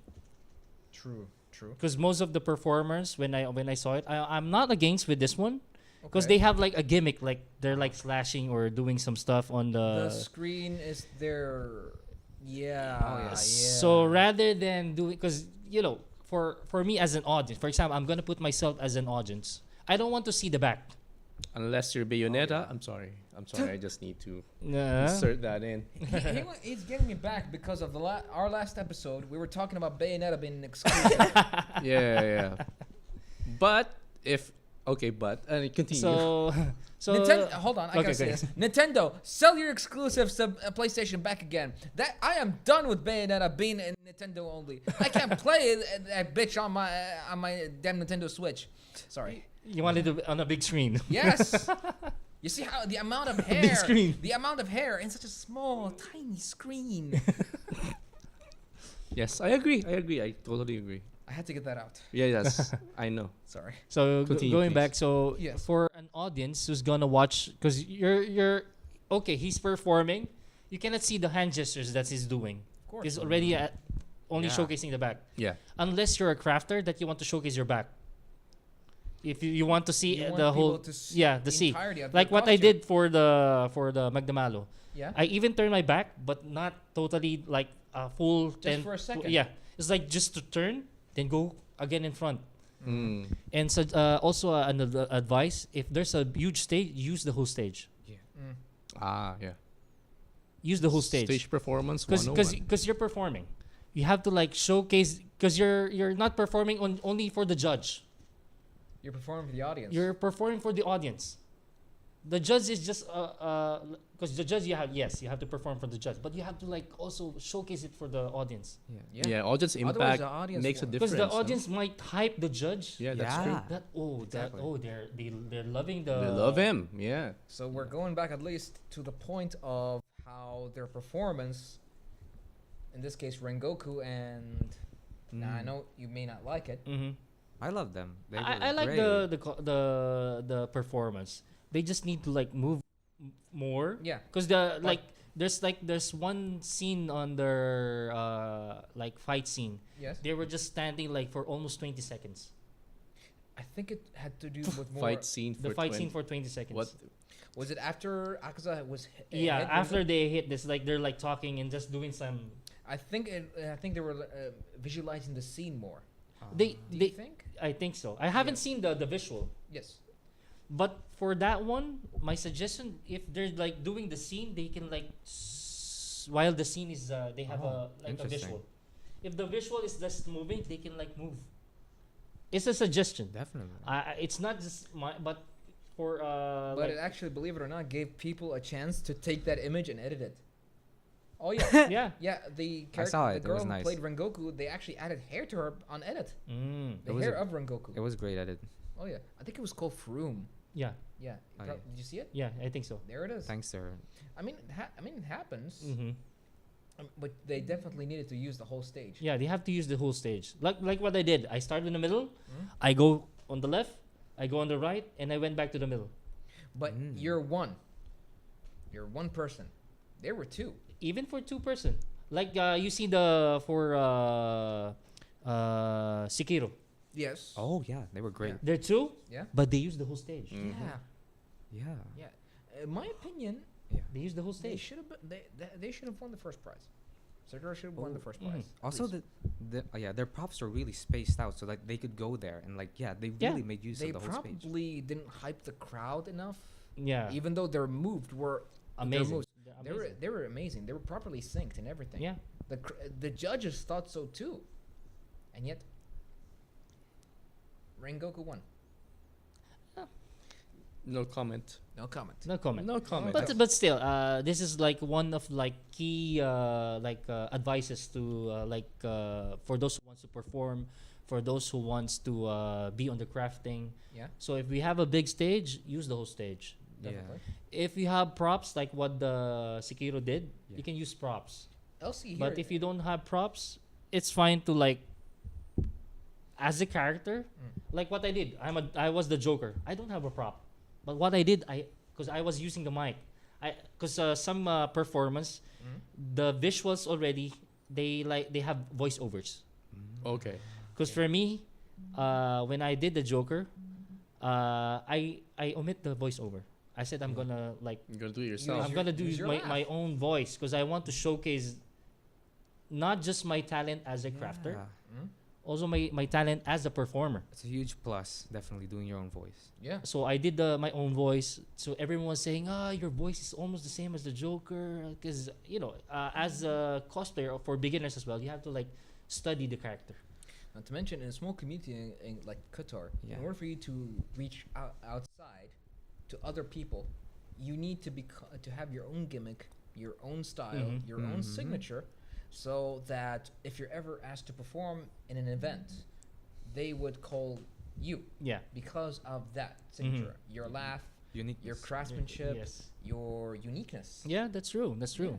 True. True. Because most of the performers, when I saw it, I'm not against with this one, because Okay. they have like a gimmick, like they're like slashing or doing some stuff on The the. screen is there. Yeah. Oh, yeah. So rather than doing, because you know, for me as an audience, for example, I'm gonna put myself as an audience. I don't want to see the back. Unless you're Bayonetta, I'm sorry. I just need to Nah. insert that in. He's getting me back because of our last episode. We were talking about Bayonetta being an exclusive. Yeah. But continue. So Nintendo, hold on, I okay, gotta say okay. this. Nintendo, sell your exclusives to PlayStation back again. That I am done with Bayonetta being in Nintendo only. I can't play that bitch on my damn Nintendo Switch. Sorry. you wanted to on a big screen. Yes. You see how the amount of hair, Big screen. the amount of hair in such a small, tiny screen. Yes, I agree. I totally agree. I had to get that out. Yeah, yes. I know. Sorry. So Continue, going please. back, so Yes. for an audience who's gonna watch, because you're okay, he's performing, you cannot see the hand gestures that he's doing. Of course. He's already only Yeah. showcasing the back. Yeah. Unless you're a crafter that you want to showcase your back. If you want to see You want the people whole to see the see entirety of like your what I costume. did for the Magdamalo. Yeah. I even turned my back, but not totally like a full Just for a second. Yeah, it's like just to turn, then go again in front. Mm. And so also an advice: if there's a huge stage, use the whole stage. Mm. Yeah. Use the whole stage. Stage performance Because 101. you're performing, you have to like showcase. Because you're not performing only for the judge. You're performing for the audience. You're performing for the audience. The judge is just because the judge you have to perform for the judge, but you have to like also showcase it for the audience. Yeah, audience Otherwise impact the audience makes a won't. difference. Because the no? audience might hype the judge. Yeah, that's Yeah. true. Exactly. They're loving the. They love him. Yeah. So we're going back at least to the point of how their performance, in this case Rengoku, and now I know you may not like it. Mm-hmm. I love them. They were I like great. the performance. They just need to like move more. Yeah. Because there's one scene on their like fight scene. Yes. They were just standing like for almost 20 seconds. I think it had to do with more. Fight scene The for fight 20 scene for 20 seconds. What? Was it after Akaza was? Yeah, hit after Rengoku? they hit this, like they're like talking and just doing some. I think they were visualizing the scene more. They Do they you think? I think so. I haven't Yeah. seen the visual, Yes. but for that one, my suggestion, if they're like doing the scene, they can like while the scene is they have a like a interesting. visual. If the visual is just moving, they can like move. It's a suggestion. Definitely. It's not just my, but for But like, it actually, believe it or not, gave people a chance to take that image and edit it. Oh yeah. yeah. Yeah, the I saw the it. It girl was who nice. played Rengoku, they actually added hair to her on edit. Mm. The It was hair a- of Rengoku. It was great edit. Oh yeah, I think it was called Froome. Yeah. Yeah, Oh, yeah. did you see it? Yeah. I think so. There it is. Thanks, sir. I mean, it happens, Mm-hmm. but they definitely needed to use the whole stage. Yeah, they have to use the whole stage. Like what I did. I started in the middle. Mhm. I go on the left. I go on the right, and I went back to the middle. But Mm. you're one. You're one person. There were two. Even for 2 person, like you see the for Sekiro. Yes. Oh yeah, they were great. They're two, Yeah. but they use the whole stage. Mhm. Yeah. Yeah. Yeah. In my opinion, They use the whole they stage. should have. They should have won the first prize. Sekiro should have won the first Mhm. prize. Also, Please. their props are really spaced out, so like they could go there and like they Yeah. really made use They of the whole space. probably didn't hype the crowd enough. Yeah, Even though their moves were amazing. moves- They're they were amazing. They were properly synced and everything. Yeah, The judges thought so too, and yet Rengoku won. No comment. No comment. no comment. No comment. But still, this is like one of like key advices to for those who wants to perform, for those who wants to be on the crafting. Yeah. So if we have a big stage, use the whole stage. definitely. If you have props like what the Sekiro did, Yeah. you can use props. LC here. But if you don't have props, it's fine to like as a character, like what I did. I was the Joker. I don't have a prop, but what I did, because I was using the mic, because some performance, the visuals already they have voiceovers. Okay. Because for me, when I did the Joker, I omit the voiceover. I said I'm gonna like You're gonna do it yourself. I'm gonna do use your my own voice because I want to showcase not just my talent as a crafter, Yeah. also my talent as a performer. It's a huge plus, definitely doing your own voice. Yeah. So I did my own voice. So everyone was saying, your voice is almost the same as the Joker. Because, as a cosplayer for beginners as well, you have to like study the character. Not to mention, in a small community in like Qatar, Yeah. in order for you to reach outside to other people, you need to to have your own gimmick, your own style, Mhm. your own Mhm. signature, so that if you're ever asked to perform in an event, they would call you Yeah. because of that signature, your laugh, Unique. your craftsmanship, Yes. your uniqueness. Yeah, that's true. That's true.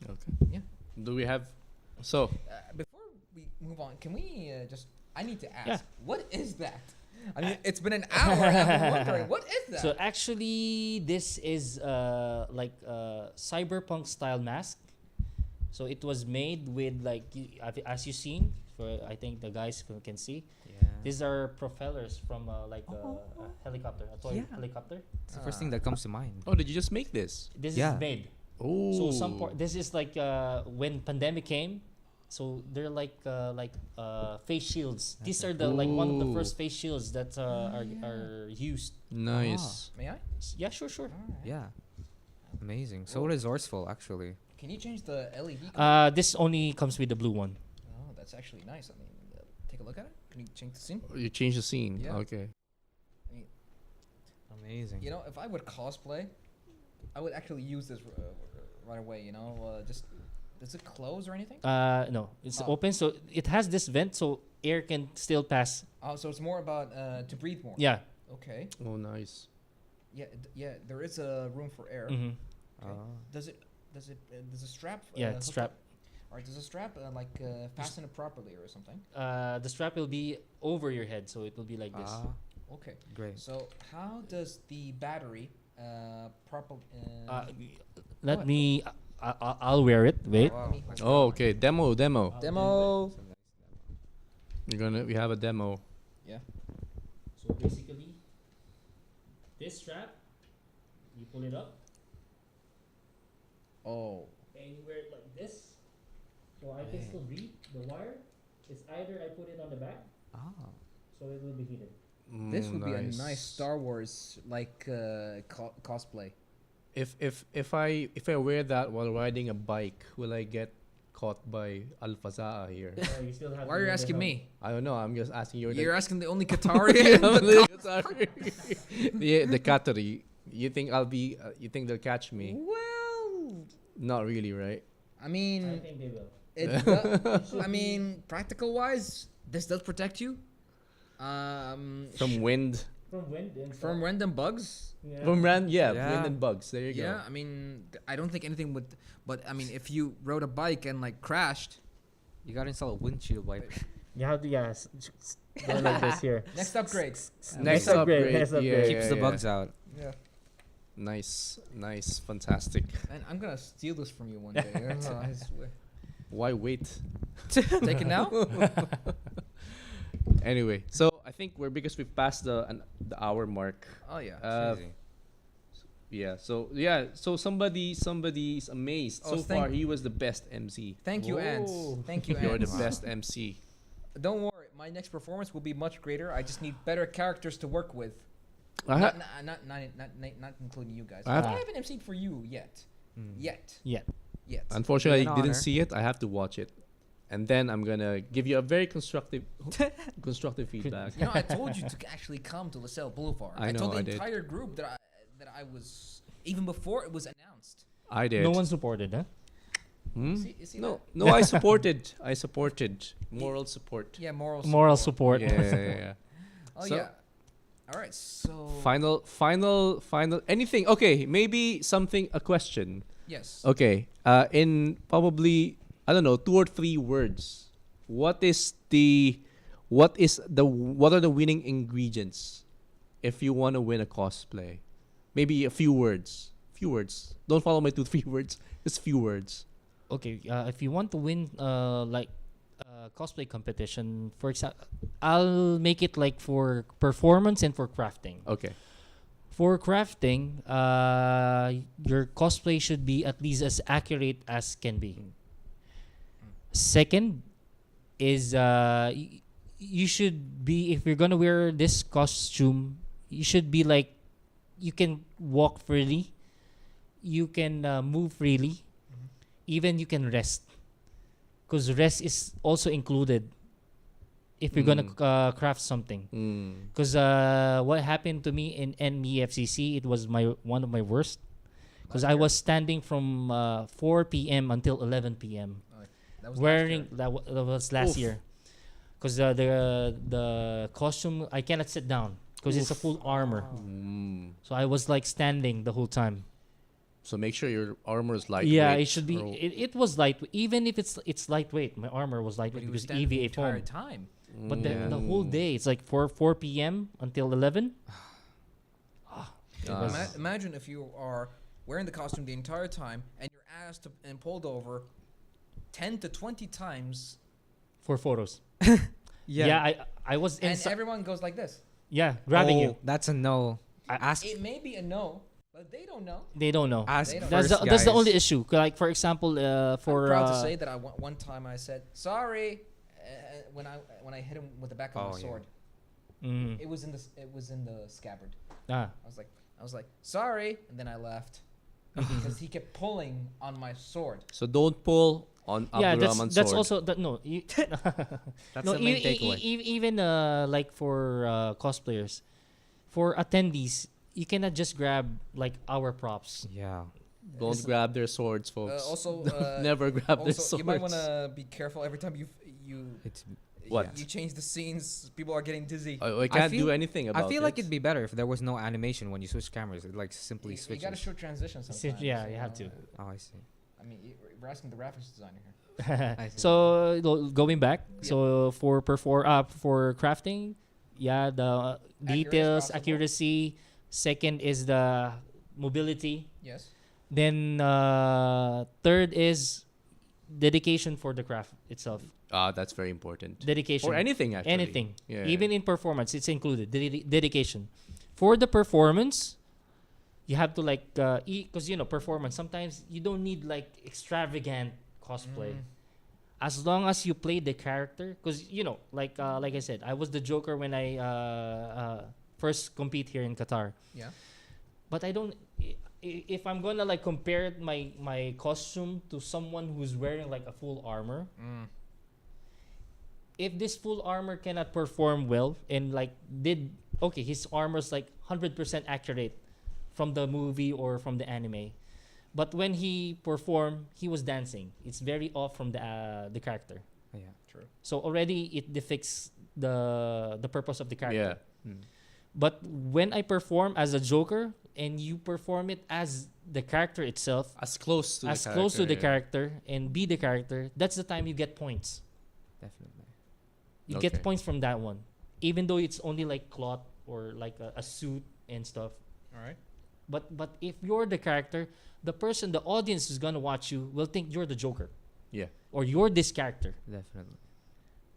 Okay. Yeah. Do we have? So Before we move on, can we just? I need to ask, Yeah. what is that? I mean, it's been an hour. I'm wondering, what is that? So actually, this is like a cyberpunk style mask. So it was made with like as you seen. For I think the guys can see. Yeah. These are propellers from like a helicopter, a toy Yeah. helicopter. It's the first thing that comes to mind. oh, did you just make this? This Yeah. is made. Oh. So this is like when pandemic came. So they're like face shields. These are the like one of the Ooh. first face shields that are used. Nice. May I? Yeah, sure. Alright. Yeah. Amazing. So Cool. resourceful, actually. Can you change the LED? This only comes with the blue one. Oh, that's actually nice. I mean, take a look at it. Can you change the scene? You changed the scene. Yeah. Okay. Amazing. You know, if I would cosplay, I would actually use this right away. You know, just does it close or anything? No, it's Oh. open, so it has this vent, so air can still pass. Oh, so it's more about to breathe more. Yeah. Okay. Oh, nice. Yeah. Yeah. There is a room for air. Mm-hmm. Does it? Does a strap? Yeah, hook it's strap. up? Or does a strap fasten it properly or something? The strap will be over your head, so it will be like this. Okay. Great. So how does the battery proper? Let what? me. I'll wear it. Wait. Wow. Oh, okay. Demo. Demo. We have a demo. Yeah. So basically, this strap, you pull it up Oh. and you wear it like this. So I can still breathe. The wire is either I put it on the back, so it will be heated. This would be a nice Star Wars like cosplay. If I wear that while riding a bike, will I get caught by Al-Fazaa here? You still have Why are you asking me? I don't know. I'm just asking you. You're asking the only Qatarian. the Qatari. You think I'll be? You think they'll catch me? Well, Not really, right? I mean, I think they will. I mean, practical wise, this does protect you. From wind. From wind and From random bugs. yeah. From wind Yeah. and bugs. There you go. Yeah, I mean, I don't think anything would. But I mean, if you rode a bike and like crashed. You gotta install a windshield wiper. You have to go like this here. Next upgrade. Next upgrade, upgrade. next upgrade. Keeps the bugs out. Yeah. Nice, fantastic. And I'm gonna steal this from you one day. I swear. Why wait? Take it now. Anyway, so I think we're because we've passed the hour mark. Oh yeah. Crazy. So somebody's amazed. Oh, So far, he was the best MC. Thank you, Ants. Whoa. Thank you, You're the Ants. best MC. Don't worry, my next performance will be much greater. I just need better characters to work with. I Not, ha- not including you guys. I I have- haven't MC'd for you yet. Yet. Yeah. Unfortunately, An I didn't honor. see it. I have to watch it, and then I'm gonna give you a very constructive feedback. You know, I told you to actually come to LaSalle Boulevard. I told know, the I did. entire group that I was even before it was announced. I did. No one supported, huh? Hmm? See No, that? no. I supported. Moral support. Yeah, moral Moral support. Yeah. Oh So- yeah. All right, so Final. Anything? Okay, maybe something. A question. yes. Okay. In probably I don't know 2 or 3 words. What is the what is the what are the winning ingredients if you want to win a cosplay? Maybe a few words. Few words. Don't follow my 2 3 words. Just few words. Okay, if you want to win, like cosplay competition, for example, I'll make it like for performance and for crafting. Okay. For crafting, your cosplay should be at least as accurate as can be. Second is you should be, if you're gonna wear this costume, you should be like, you can walk freely, you can move freely, even you can rest, because rest is also included if you're gonna craft something. Mm. Because what happened to me in NEFCC, it was one of my worst. Because I was standing from 4 p.m. until 11 p.m. That was wearing that was last Oof. year. Because the costume, I cannot sit down because it's a full armor. Mm. So I was like standing the whole time. So make sure your armor is lightweight. Yeah, it should be. or- It was light. Even if it's lightweight, my armor was But lightweight he was because standing the EVA entire foam. time. But Yeah. the whole day, it's like 4 p.m. until 11. It Ah. was- Imagine if you are wearing the costume the entire time and you're asked and pulled over 10 to 20 times, for photos. Yeah. Yeah, I was and inside. everyone goes like this. Yeah, grabbing you. That's a no. I- Ask. It may be a no, but they don't know. They don't know. Ask They don't- That's first, that's the guys. only issue. Like for example, for I'm proud to say that one time I said sorry when I hit him with the back of Oh, my yeah. sword. mhm. It was in the scabbard. Ah, I was like sorry, and then I left because he kept pulling on my sword. So don't pull on yeah, Abdurrahman's that's sword. also that. No, you, That's no, the main takeaway. even like for cosplayers, for attendees, you cannot just grab like our props. Yeah. Don't Listen, grab their swords, folks. also, Never grab their also swords. you might want to be careful every time you It's What? yeah. you change the scenes. People are getting dizzy. I can't feel- do anything about I feel it. like it'd be better if there was no animation when you switch cameras. It like simply You switches. got to show transitions sometimes. Yeah, you have to. Oh, I see. I mean, we're asking the graphics designer here. I see. So going back, so for crafting, yeah, the details, possible. accuracy. Second is the mobility. Yes. Then third is dedication for the craft itself. That's very important. Dedication. For anything, actually. Anything. Yeah. Even in performance, it's included. Dedication. For the performance, you have to like because performance. Sometimes you don't need like extravagant cosplay. As long as you play the character, because like I said, I was the Joker when I first compete here in Qatar. Yeah. But I don't. If I'm gonna like compare my costume to someone who's wearing like a full armor, if this full armor cannot perform well and like his armor's like 100% accurate from the movie or from the anime, but when he performed, he was dancing. It's very off from the character. Yeah. True. So already it defects the purpose of the character. Yeah. But when I perform as a Joker and you perform it as the character itself, As close to as the close to the yeah. character and be the character, that's the time you get points. Definitely. You Okay. get points from that one, even though it's only like cloth or like a suit and stuff. All right. But if you're the character, the audience who's gonna watch you will think you're the Joker Yeah. or you're this character. Definitely.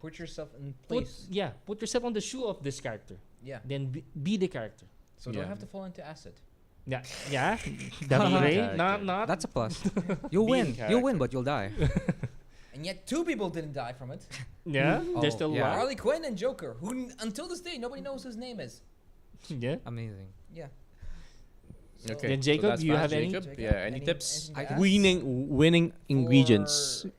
Put yourself in Put place. yourself on the shoe of this character. Yeah. Then be the character. So Yeah. don't have to fall into acid. Yeah, yeah. That'd be great. Character. Not. That's a plus. You'll Being win. You'll win, character. but you'll die. And yet 2 people didn't die from it. Yeah, Oh, there's still yeah. one. Harley Quinn and Joker, who until this day nobody knows his name is. Yeah. Amazing. Yeah. Okay. Then Jacob, that's you fast. have any? Jacob? Jacob, Yeah. Any tips? anything to I add? Winning ingredients. For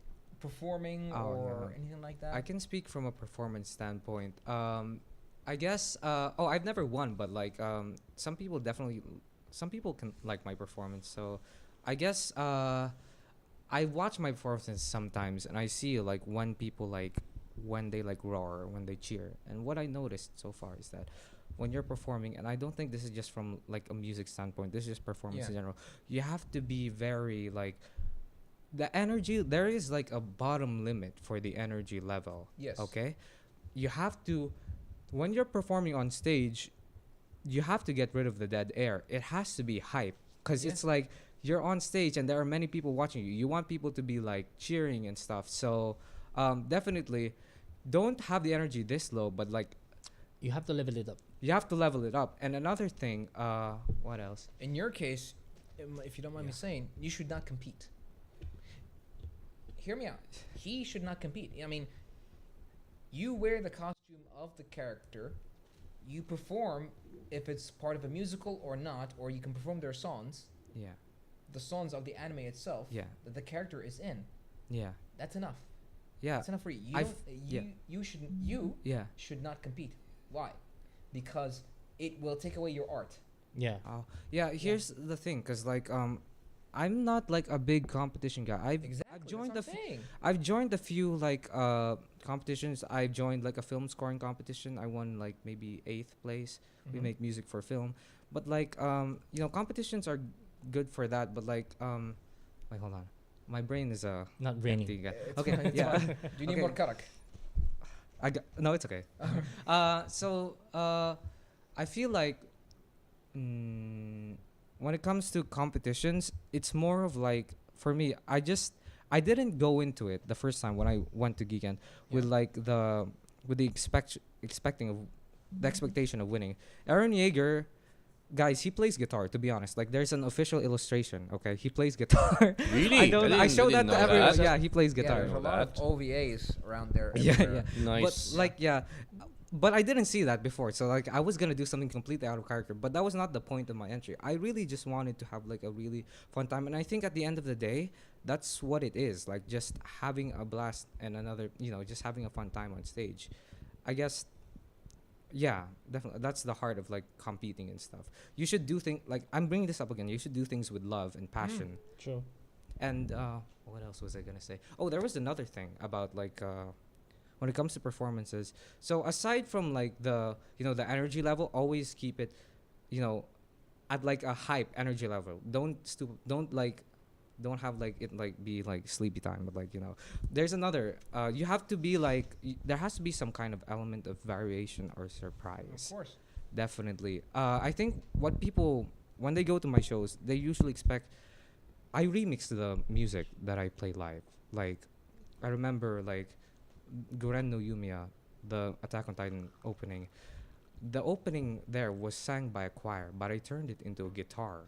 performing Oh, or no. anything like that. I can speak from a performance standpoint. I guess. I've never won, but like, some people can like my performance. So, I guess. I watch my performances sometimes, and I see like when people like when they like roar, when they cheer, and what I noticed so far is that when you're performing, and I don't think this is just from like a music standpoint, this is just performance Yeah. in general. You have to be very like the energy, there is like a bottom limit for the energy level. Yes. Okay? You have to, when you're performing on stage, you have to get rid of the dead air. It has to be hype because Yeah. it's like you're on stage and there are many people watching you. You want people to be like cheering and stuff. So definitely don't have the energy this low, but like You have to level it up. you have to level it up. And another thing, what else? In your case, if you don't mind me Yeah. saying, you should not compete. Hear me out. He should not compete. I mean, you wear the costume of the character. You perform if it's part of a musical or not, or you can perform their songs, Yeah. the songs of the anime itself Yeah. that the character is in. Yeah. That's enough. Yeah. That's enough for you. You, I've- don't, yeah. you Yeah. should not compete. Why? Because it will take away your art. Yeah. Oh, yeah. Here's the thing, cause like I'm not like a big competition guy. Exactly. I've joined that's what I'm saying. I've joined a few like competitions. I've joined like a film scoring competition. I won like maybe 8th place. We Mhm. make music for film, but like you know, competitions are good for that. But like wait, hold on, my brain is Not empty raining. again. It's Okay, fine, it's yeah. fine. Do you need Okay. more karak? No, it's okay. So I feel like when it comes to competitions, it's more of like for me. I didn't go into it the first time when I went to Geekend with Yeah. like with the expecting of the expectation of winning. Aaron Yeager, guys, he plays guitar. To be honest, like there's an official illustration. Okay, he plays guitar. Really? I showed that didn't to know everyone. that. Yeah, he plays Yeah, guitar. there's a know lot of that. OVAs around there. Yeah, everywhere. Nice. But like yeah, but I didn't see that before. So like I was gonna do something completely out of character, but that was not the point of my entry. I really just wanted to have like a really fun time, and I think at the end of the day, that's what it is. Like just having a blast and another, you know, just having a fun time on stage. I guess. Yeah, definitely. That's the heart of like competing and stuff. You should do things like I'm bringing this up again. You should do things with love and passion. True. And what else was I gonna say? Oh, there was another thing about like when it comes to performances. So aside from like the the energy level, always keep it, you know, at like a hype energy level. Don't have like it like be like sleepy time, but like there's another. You have to be like there has to be some kind of element of variation or Of surprise. course. Definitely. I think what people when they go to my shows, they usually expect I remix the music that I play live. Like I remember like Guren no Yumiya, the Attack on Titan opening. The opening there was sang by a choir, but I turned it into a guitar.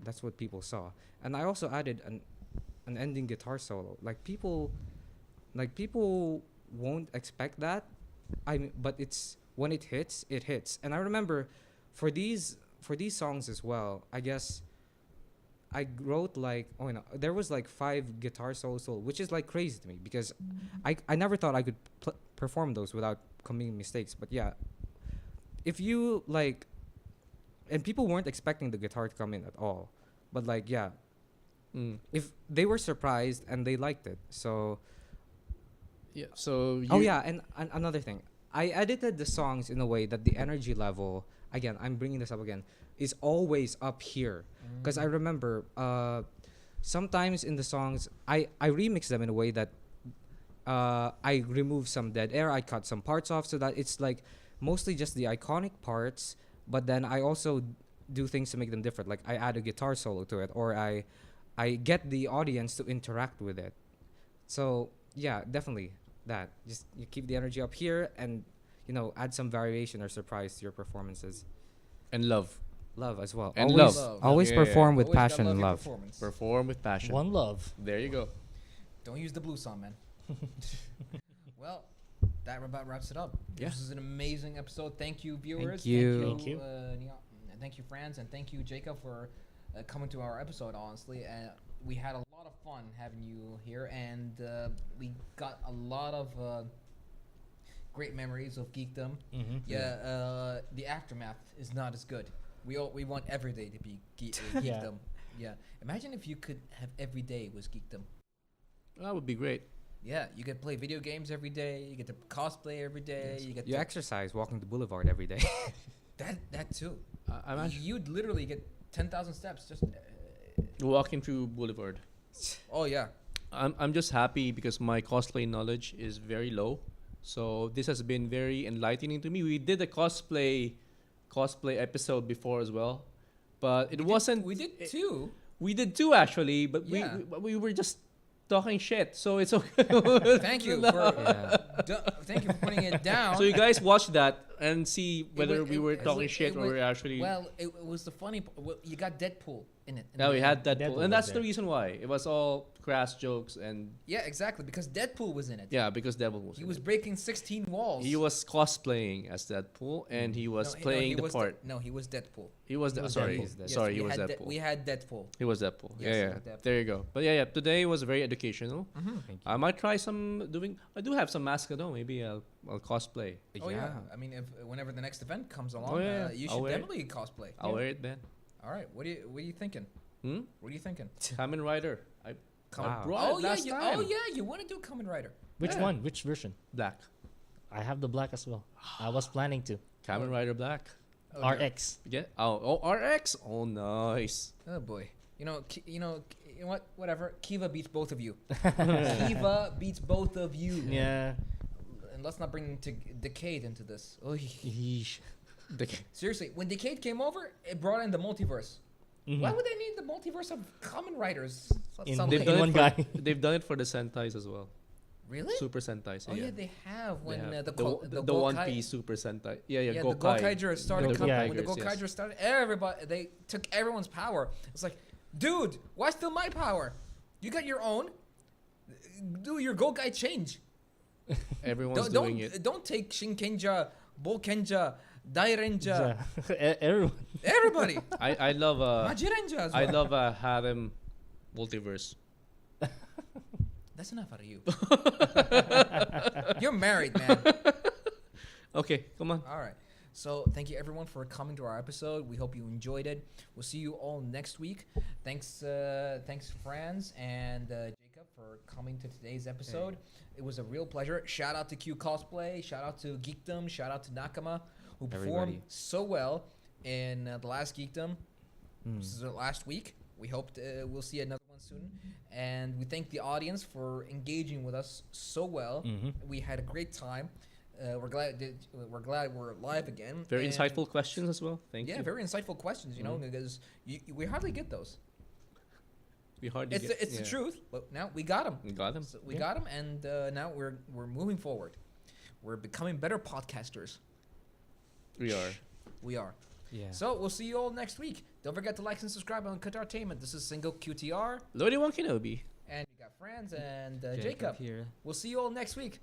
That's what people saw. And I also added an ending guitar solo. Like people won't expect that. But it's when it hits, it hits. And I remember for these songs as well, I guess I wrote like there was like 5 guitar solos, which is like crazy to me because I never thought I could perform those without committing mistakes. But yeah, if you like, and people weren't expecting the guitar to come in at all, but like yeah, if they were surprised and they liked it, so Yeah. So you, oh yeah, and another thing, I edited the songs in a way that the energy level, again, I'm bringing this up again, is always up here. Because I remember sometimes in the songs, I remix them in a way that I remove some dead air, I cut some parts off so that it's like mostly just the iconic parts, but then I also do things to make them different. Like I add a guitar solo to it, or I get the audience to interact with it. So yeah, definitely that. Just you keep the energy up here and add some variation or surprise to your performances. and love. Love as well. And always, love. always Yeah, yeah, perform yeah. with Always gotta passion and your love. performance. Perform with passion. One love. There you go. Don't use the blue song, man. Well, that about wraps it up. Yeah. This is an amazing episode. Thank you, viewers. you. Thank you. And thank you, Franz, and thank you, Jacob, for coming to our episode. Honestly, we had a lot of fun having you here, and we got a lot of great memories of geekdom. Mm-hmm. Yeah, the aftermath is not as good. We want every day to be geekdom. Yeah. Yeah. Imagine if you could have every day was geekdom. That would be great. Yeah, you get to play video games every day. You get to cosplay every day. Yes. You get You to exercise walking the boulevard every day. that too. I'm actually You'd literally get 10,000 steps just. walking through Boulevard. Oh yeah. I'm just happy because my cosplay knowledge is very low. So this has been very enlightening to me. We did a cosplay episode before as well, but it wasn't. We did too. We did two actually, but Yeah. we were just talking shit. So it's okay. Thank you for Yeah. thank you for putting it down. So you guys watch that and see whether wa- we were it talking wa- shit it or wa- we're actually. Well, it was the funny. Well, you got Deadpool in it. in Now the we end. had Deadpool, Deadpool and was that's the there. reason why it was all crass jokes and Yeah, exactly, because Deadpool was in it. yeah, because Deadpool was. He in was it. breaking 16 walls. He was cosplaying as Deadpool, and he was playing he the was part. no, he was Deadpool. He was, He was sorry, Deadpool. Yes, sorry, we he was had Deadpool. we had Deadpool. He was Deadpool. Yes, Yeah, he yeah. was Deadpool. There you go. But yeah, today was very educational. Thank I might try some doing. I do have some masks though. Maybe I'll cosplay. you. Oh yeah. I mean, if whenever the next event comes along, Oh, yeah, you I'll should wear it. definitely cosplay. I'll wear it, man. All right. What are you thinking? Hmm? What are you thinking? Kamen Rider. I Wow. brought Oh it yeah, last you, time. oh yeah, you want to do Kamen Rider? Which Yeah. one? Which version? Black. I have the black as well. I was planning to. Kamen Rider Black. Oh, no. RX. Yeah. Oh, RX. Oh, nice. Oh boy. You know what? Whatever. Kiva beats both of you. Kiva beats both of you. Yeah. And let's not bring Decade into this. Oy. Yeesh. Seriously, when Decade came over, it brought in the multiverse. Mhm. Why would they need the multiverse of Kamen Riders? In- Suddenly? They've In done one it for, guy. They've done it for the Sentais as well. Really? Super Sentais. Oh yeah, yeah. they have They when have. the One Gokai- Piece Super Sentai. Yeah, Yeah, the Gokai. Gokaiger started Go- coming. yeah. When the Tigers, yes. Gokaiger started, everybody they took everyone's power. It's like, dude, why still my power? You got your own. Do your Gokai change. Everyone's Don't doing it. don't take Shinkenja, Bokenja, Dairenja, Everyone. everybody. I love Majirenja as well. I love harem multiverse. That's enough out of you. You're married, man. Okay, come on. All right. So thank you everyone for coming to our episode. We hope you enjoyed it. We'll see you all next week. Thanks, Franz and Jacob for coming to today's episode. It was a real pleasure. Shout out to Q Cosplay. Shout out to Geekdom. Shout out to Nakama, who performed Everybody. so well in the last Geekdom. Hmm. This is the last week. We hope we'll see another one soon. And we thank the audience for engaging with us so well. Mhm. We had a great time. We're glad we're live again. Very And insightful questions as well. Thank yeah, you. very insightful questions. You know, because we hardly get those. We hardly It's get, the yeah. truth. But now we got them. We got them. So we Yeah. got them, and now we're moving forward. We're becoming better podcasters. We are. We are. Yeah. So we'll see you all next week. Don't forget to like and subscribe on Qatartainment. This is Single QTR, Lodi One Kenobi. and you got Franz and Jacob Jacob. here. We'll see you all next week.